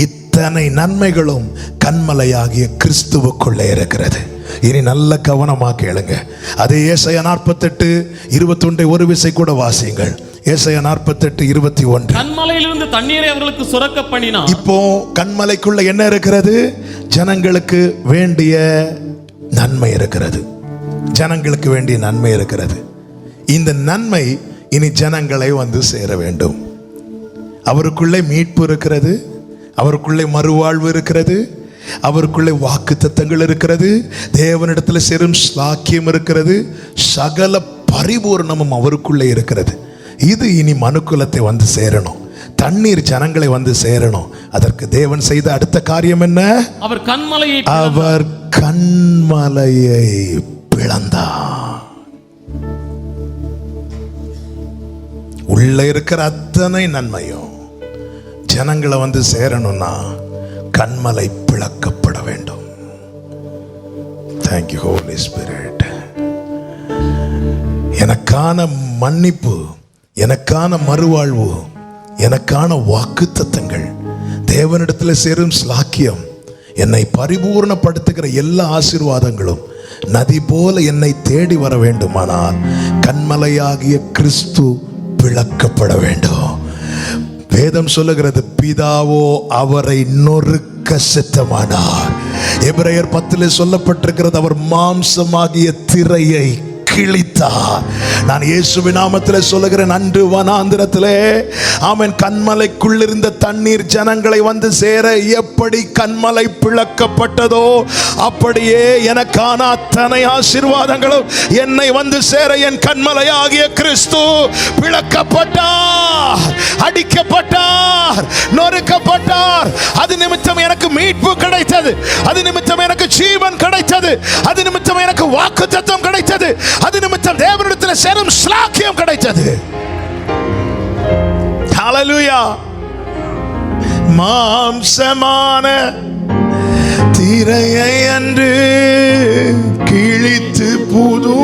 இத்தனை நன்மைகளும் கன்மலையாகிய கிறிஸ்துவுக்குள்ளே இருக்கிறது. இனி நல்ல கவனமா கேளுங்க. அதே ஏசாயா 48:21 ஒரு விசை கூட வாசியுங்கள். ஏசாயா 48:21.
கன்மலையிலிருந்து தண்ணீரை அவர்களுக்கு சுரக்க பண்ணினார்.
இப்போ கன்மலைக்குள்ள என்ன இருக்கிறது? ஜனங்களுக்கு வேண்டிய நன்மை இருக்கிறது. ஜனங்களுக்கு வேண்டிய நன்மை இருக்கிறது. இந்த நன்மை இனி ஜனங்களை வந்து சேர வேண்டும். அவருக்குள்ளே மீட்பு இருக்கிறது, அவருக்குள்ளே மறுவாழ்வு இருக்கிறது, அவருக்குள்ளே வாக்குத்தத்தங்கள் இருக்கிறது, தேவனிடத்தில் சேரும் ஸ்லாக்கியம் இருக்கிறது, சகல பரிபூர்ணமும் அவருக்குள்ளே இருக்கிறது. இது இனி மனுக்குலத்தை வந்து சேரணும். தண்ணீர் ஜனங்களை வந்து சேரணும். அதற்கு தேவன் செய்த அடுத்த காரியம் என்ன? அவர் கன்மலையை பிளந்தார். உள்ள இருக்கிற அத்தனை நன்மையும் ஜனங்களை வந்து சேரணும்னா கன்மலை பிளக்கப்பட வேண்டும். Thank you Holy Spirit. எனக்கான மன்னிப்பு, எனக்கான மறுவாழ்வு, எனக்கான வாக்குத்தத்தங்கள், தேவனிடத்தில் சேரும் ஸ்லாக்கியம், என்னை பரிபூர்ணப்படுத்துகிற எல்லா ஆசீர்வாதங்களும் நதி போல என்னை தேடி வர வேண்டுமானால் கன்மலையாகிய கிறிஸ்து பிளக்கப்பட வேண்டும். வேதம் சொல்லுகிறது, பிதாவோ அவரை நொறுக்க சித்தமானார். எபிரேயர் 10 சொல்லப்பட்டிருக்கிறது, அவர் மாம்சமாகிய திரையை கிழித்தார். நான் இயேசுவின் நாமத்தில் சொல்லுகிறேன், அன்று வனாந்திரத்திலே ஆமென் கன்மலைக்குள் இருந்த தண்ணீர் ஜனங்களை வந்து சேர எப்படி கன்மலை பிளக்கப்பட்டதோ அப்படியே எனக்கான அத்தனை ஆசீர்வாதங்களும் என்னை வந்து சேர என் கன்மலை ஆகிய கிறிஸ்து பிளக்கப்பட்டார், அடிக்கப்பட்டார், நொறுக்கப்பட்டார். அது நிமித்தம் எனக்கு மீட்பு கிடைத்தது, அது நிமித்தம் எனக்கு ஜீவன் கிடைத்தது, அது நிமித்தம் எனக்கு வாக்குத்தத்தம் கிடைத்தது, அது நிமித்தம் தேவனிடத்தில் சேரும் ஸ்லாக்கியம் கிடைத்தது. ஹல்லேலூயா. மாம்சமான திரையை அன்று கிழித்து புது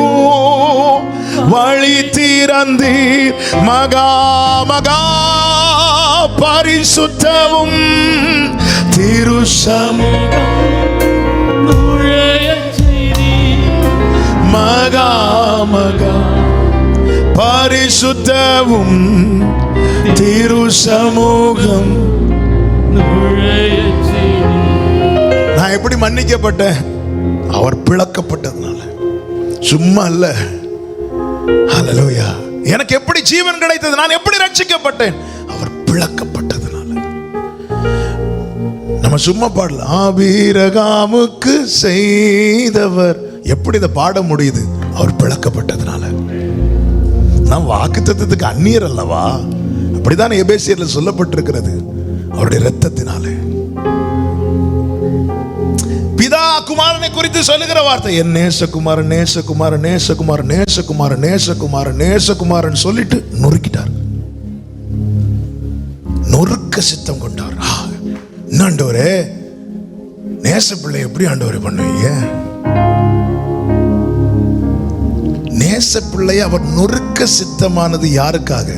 வழி திறந்தீர், மகா மகா பரிசுத்தவும் திருசமூகம் மகா மகா பரிசுத்தவும் திருசமூகம். நான் எப்படி மன்னிக்கப்பட்டேன்? அவர் பிளக்கப்பட்டதுனால, சும்மா அல்ல. ஹல்லேலூயா. எனக்கு எப்படி ஜீவன் கிடைத்தது? நான் எப்படி ரட்சிக்கப்பட்டேன்? அவர் பிளக்கப்பட்டதுனால. நம்ம சும்மா பாடலாம், ஆபிரகாமுக்கு செய்தவர். எப்படி இதை பாட முடியுது? அவர் பிளக்கப்பட்டதுனால. நாம் வாக்குத்தத்தத்துக்கு அந்நியர் அல்லவா? அப்படிதான் எபேசியர்ல சொல்லப்பட்டிருக்கிறது, அவருடைய இரத்தத்தினாலே. பிதா குமாரனை குறித்து சொல்லுகிற வார்த்தை, என் நேசகுமாரன் நேசகுமாரன் நேசகுமாரன் நேசகுமாரன் நேசகுமாரன் நேசகுமாரன் சொல்லிட்டு நொறுக்கிட்டார், நொறுக்க சித்தம் கொண்டார். என்ன ஆண்டவரே, நேச பிள்ளை எப்படி ஆண்டவரே பண்ணுவீங்க? நேச பிள்ளை அவர் நொறுக்க சித்தமானது யாருக்காக?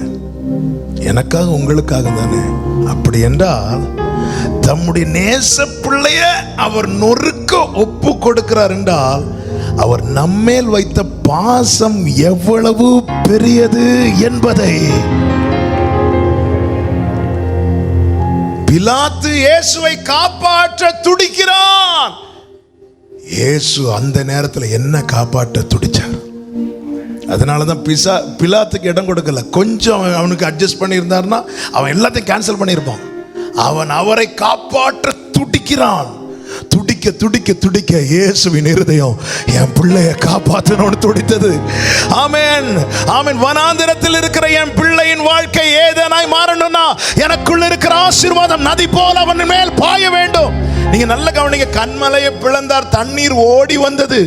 எனக்காக, உங்களுக்காக தானே. அப்படி என்றால் தம்முடைய நேச பிள்ளைய அவர் நொறுக்க ஒப்பு கொடுக்கிறார் என்றால் அவர் நம்மேல் வைத்த பாசம் எவ்வளவு பெரியது என்பதை பிலாத்து இயேசுவை காப்பாற்ற துடிக்கிறான். இயேசு அந்த நேரத்தில் என்ன காப்பாற்ற துடிச்சார்? அதனாலதான் பிலாத்துக்கு இடம் கொடுக்கல. கொஞ்சம் அவனுக்கு அட்ஜஸ்ட் பண்ணியிருந்தாருன்னா அவன் எல்லாத்தையும் கேன்சல் பண்ணியிருப்பான். அவன் அவரை காப்பாற்ற துடிக்கிறான். துடிக்க துடிக்க துடிக்க இயேசுவின் இருதயம் என் பிள்ளைய காப்பாற்றணும்னு துடித்தது. ஆமென் ஆமென். வனாந்திரத்தில் இருக்கிற என் பிள்ளையின் வாழ்க்கை ஏதேனாய் மாறணும்னா எனக்குள்ள இருக்கிற ஆசீர்வாதம் நதி போல அவன் மேல் பாய வேண்டும். நீங்க நல்ல கவனிங்க. கன்மலையை பிளந்தார், தண்ணீர் ஓடி வந்தது.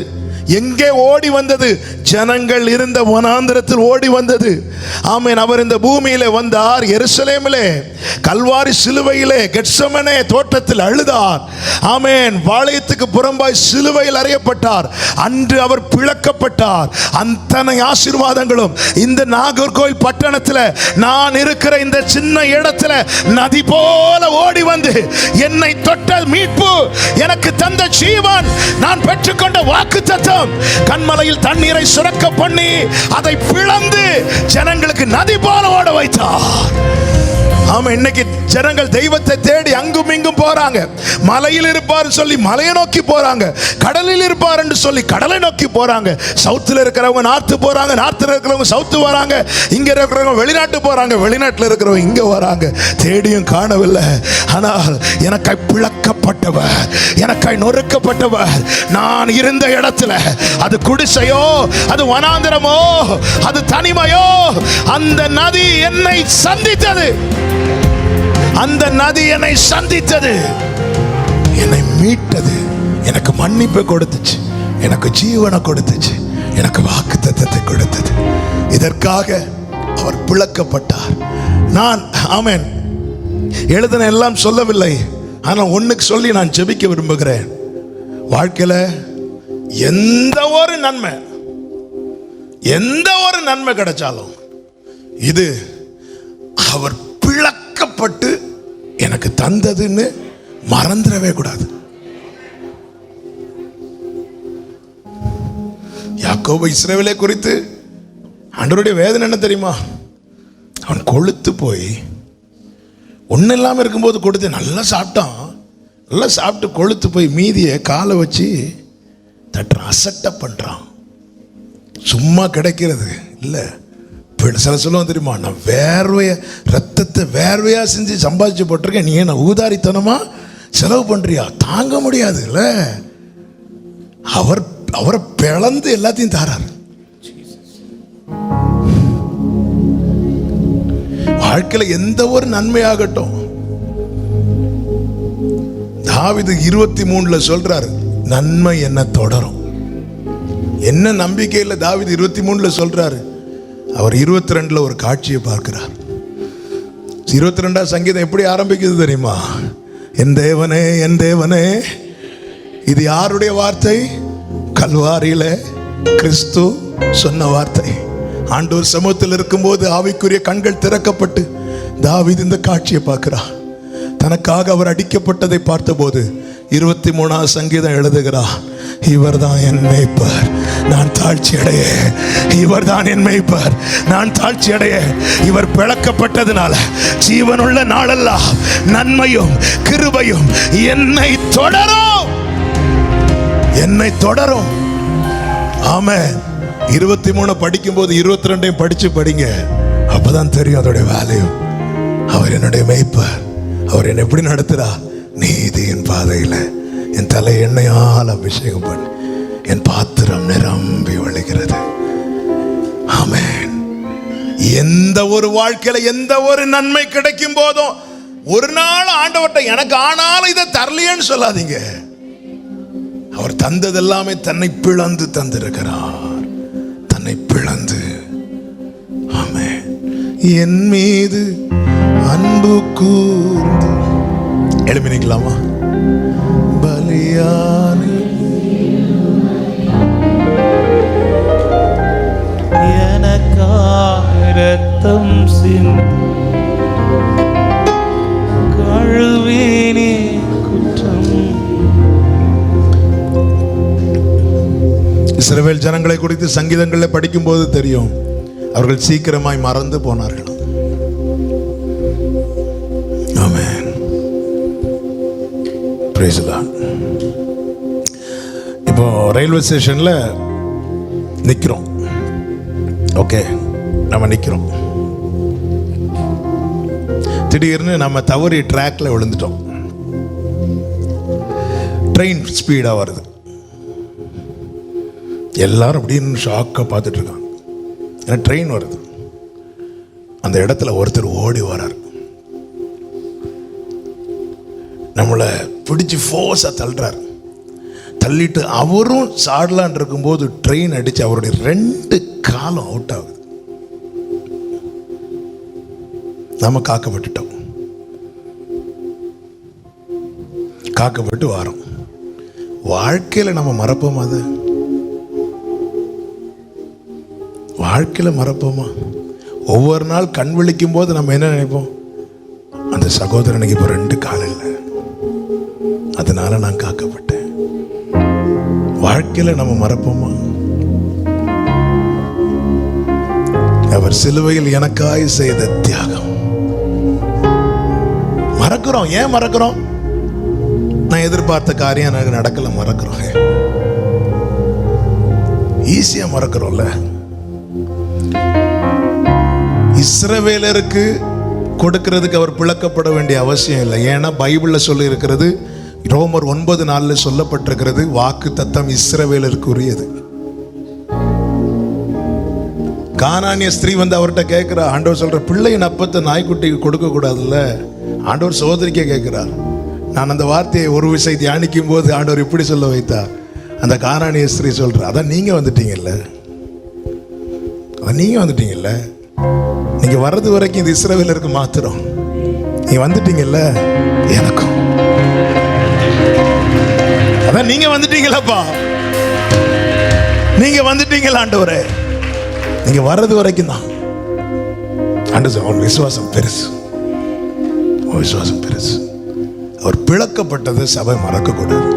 எங்கே ஓடி வந்தது? ஜனங்கள் இருந்த வனாந்திரத்தில் ஓடி வந்தது. ஆமென். அவர் இந்த பூமியிலே வந்தார். எருசலேமிலே கல்வாரி சிலுவையிலே கெத்செமனே தோட்டத்தில் அழுதார். ஆமென். பாளையத்துக்கு புறம்பாய் சிலுவையில் அறையப்பட்டார். அன்று அவர் பிளக்கப்பட்டார். அத்தனை ஆசீர்வாதங்களும் இந்த நாகர்கோவில் பட்டணத்தில் நான் இருக்கிற இந்த சின்ன இடத்துல நதி போல ஓடி வந்து என்னை தொட்ட மீட்பு, எனக்கு தந்த ஜீவன், நான் பெற்றுக்கொண்ட வாக்குத்தத்தம், கன்மலையில் தண்ணீரை சுரக்க பண்ணி அதை பிளந்து ஜனங்களுக்கு நதி போல ஓட வைத்தார். ஆமா, இன்னைக்கு ஜனங்கள் தெய்வத்தை தேடி அங்கும் இங்கும் போறாங்க. மலையில் இருப்பார் சொல்லி மலையை நோக்கி போறாங்க, கடலில் இருப்பார் என்று சொல்லி கடலை நோக்கி போறாங்க. சவுத்தில் இருக்கிறவங்க நார்த்து போறாங்க, நார்த்தில் இருக்கிறவங்க சவுத்து வராங்க, இங்க இருக்கிறவங்க வெளிநாட்டு போறாங்க, வெளிநாட்டில் இருக்கிறவங்க இங்க வராங்க. தேடியும் காணவில்லை. ஆனால் எனக்காய் பிளக்கப்பட்டவர், எனக்காய் நொறுக்கப்பட்டவர், நான் இருந்த இடத்துல, அது குடிசையோ, அது வனாந்திரமோ, அது தனிமையோ, அந்த நதி என்னை சந்தித்தது. அந்த நதி என்னை சந்தித்தது, என்னை மீட்டது, எனக்கு மன்னிப்பை கொடுத்துச்சு, எனக்கு ஜீவனை கொடுத்துச்சு, எனக்கு வாக்குத்தத்தத்தை கொடுத்தது. இதற்காக அவர் பிளக்கப்பட்டார். நான் ஆமென் எழுதின எல்லாம் சொல்லவில்லை, ஆனால் ஒண்ணுக்கு சொல்லி நான் ஜெபிக்க விரும்புகிறேன். வாழ்க்கையில எந்த ஒரு நன்மை கிடைச்சாலும் இது அவர் பிளக்கப்பட்டு எனக்கு தந்ததுன்னு மறந்துடவே கூடாது. யாக்கோபு இஸ்ரவேலை குறித்து ஆண்டவருடைய வேதனை என்ன தெரியுமா? அவன் கொழுத்து போய் ஒன்றும் இல்லாமல் இருக்கும்போது கொடுத்து நல்லா சாப்பிட்டான். நல்லா சாப்பிட்டு கொழுத்து போய் மீதியை காலை வச்சு தட்டுறான், அசட்டை பண்ணுறான். சும்மா கிடைக்கிறது இல்லை. சில சொல்லுவோம் தெரியுமா, நான் ரத்தத்தை வேர்வையாக செஞ்சு சம்பாதிச்சு போட்டிருக்கேன், நீ என்ன ஊதாரித்தனமா செலவு பண்ணுறியா? தாங்க முடியாது இல்லை. அவரை பிளந்து எல்லாத்தையும் தாரார். வாழ்க்கையில் எந்த ஒரு நன்மையாகட்டும், தாவீது 23 சொல்றாரு, நன்மை என்ன தொடரும். என்ன நம்பிக்கையில் தாவீது 23 சொல்றாரு. அவர் 22 ஒரு காட்சியை பார்க்கிறார். 22 சங்கீதம் எப்படி ஆரம்பிக்குது தெரியுமா? என் தேவனே, என் தேவனே. இது யாருடைய வார்த்தை? கல்வாரியில கிறிஸ்து சொன்ன வார்த்தை. ஆண்டவர் சமூகத்தில் இருக்கும்போது ஆவிக்குரிய கண்கள் திறக்கப்பட்டு தாவீது இந்த காட்சியை பார்க்கிறார். தனக்காக அவர் அடிக்கப்பட்டதை பார்த்தபோது 23 சங்கீதம் எழுதுகிறார், இவர் தான் என் மேய்ப்பர், நான் தாழ்ச்சி அடைய. இவர் தான் என் மேய்ப்பர், நான் தாழ்ச்சி அடைய. இவர் பிளக்கப்பட்டதுனால ஜீவனுள்ள நாளெல்லாம் நன்மையும் கிருபையும் என்னை தொடரும், என்னை தொடரும். ஆமென். 23 படிக்கும்போது 22 படிச்சு படிங்க, அப்பதான் தெரியும் அதோடைய வேல்யூ. அவர் என்னுடைய மேய்ப்பர். அவர் என்னை எப்படி நடத்துறா? நீதியின் பாதையில என் தலை எண்ணெயால் அபிஷேகம் பண்ணி என் பாத்திரம் நிரம்பி வழிகிறது. ஆமென். எந்த ஒரு வாழ்க்கையில எந்த ஒரு நன்மை கிடைக்கும் போதும் ஒரு நாள் ஆண்டவர்ட்ட எனக்கு ஆனாலும் இதை தரலையேன்னு சொல்லாதீங்க. அவர் தந்தது எல்லாமே தன்னை பிளந்து தந்திருக்கிறார், தன்னை பிளந்து. ஆமென். என் மீது அன்பு கூர்ந்து எழுப்பி நிக்கலாமா? பலியானி
எனக்காக ரத்தம் சிந்தி கழுவினே குற்றம்.
இஸ்ரவேல் ஜனங்களை குறித்து சங்கீதங்களை படிக்கும் போது தெரியும், அவர்கள் சீக்கிரமாய் மறந்து போனார்கள். ஆமென். Praise the Lord. இப்போ ரயில்வே ஸ்டேஷன்ல நிக்கிறோம். ஓகே, நம்ம நிக்கிறோம். திடீர்னு நம்ம தவறி ட்ராக்ல விழுந்துட்டோம். ட்ரெயின் ஸ்பீடா வருது. எல்லாரும் அப்படின்னு ஷாக்கா பார்த்துட்டு இருக்காங்க. ஏன்னா ட்ரெயின் வருது. அந்த இடத்துல ஒருத்தர் ஓடி வரார். நம்மளை பிடிச்சி ஃபோர்ஸா தள்ளுறார். தள்ளிட்டு அவரும் சாடலான் இருக்கும்போது ட்ரெயின் அடிச்சு அவருடைய 2 காலும் அவுட் ஆகுது. நம்ம காக்கப்பட்டுட்டோம். காக்கப்பட்டு வாரோம். வாழ்க்கையில நம்ம மறப்போமா? அது வாழ்க்கையில மறப்போமா? ஒவ்வொரு நாள் கண் விழிக்கும் போது நம்ம என்ன நினைப்போம்? அந்த சகோதரனுக்கு இப்போ 2 கால் இல்லை, அதனால நான் காக்கப்பட்டேன். வாழ்க்கையில நம்ம மறப்போமா? அவர் சிலுவையில் எனக்காய் செய்த தியாகம் மறக்கிறோம். ஏன் மறக்கிறோம்? நான் எதிர்பார்த்த காரியம் எனக்கு நடக்கல, மறக்கிறோம். ஈஸியா மறக்கிறோம்ல. இஸ்ரவேலருக்கு கொடுக்கிறதுக்கு அவர் பிளக்கப்பட வேண்டிய அவசியம் இல்லை. ஏன்னா பைபிள்ல சொல்லி இருக்கிறது, ரோமர் 9:4 சொல்லப்பட்டிருக்கிறது, வாக்கு தத்தம் இஸ்ரவேலருக்கு உரியது. கானானிய ஸ்திரீ வந்து அவர்கிட்ட கேட்கிறா, ஆண்டவர் சொல்ற பிள்ளையின் அப்பத்தை நாய்க்குட்டிக்கு கொடுக்க கூடாதுல்ல. ஆண்டவர் சோதரிக்க கேட்கிறார். நான் அந்த வார்த்தையை ஒரு விசை தியானிக்கும் போது ஆண்டவர் இப்படி சொல்ல வைத்தா, அந்த கானானிய ஸ்திரீ சொல்ற, அதான் நீங்க வந்துட்டீங்கல்ல, அதான் நீங்க வந்துட்டீங்கல்ல. நீங்க வர்றது வரைக்கும் இது இஸ்ரவேலருக்கு மாத்திரம், நீங்க வந்துட்டீங்கல்ல எனக்கும். அதான் நீங்க வந்துட்டீங்களப்பா, நீங்க வந்துட்டீங்களா ஆண்டவரே, நீங்க வர்றது வரைக்கும் தான். ஆண்டவர் விசுவாசம் பெருசு, விசுவாசம் பெருசு. அவர் பிளக்கப்பட்டது சபை மறக்க கூடாது.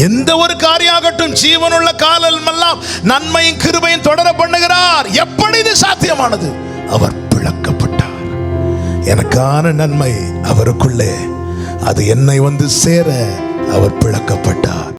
எந்த ஒரு காரியாகட்டும் ஜீவனுள்ள காலமெல்லாம் நன்மையும் கிருபையும் தொடர பண்ணுகிறார். எப்படி இது சாத்தியமானது? அவர் பிளக்கப்பட்டார். எனக்கான நன்மை அவருக்குள்ளே, அது என்னை வந்து சேர அவர் பிளக்கப்பட்டார்.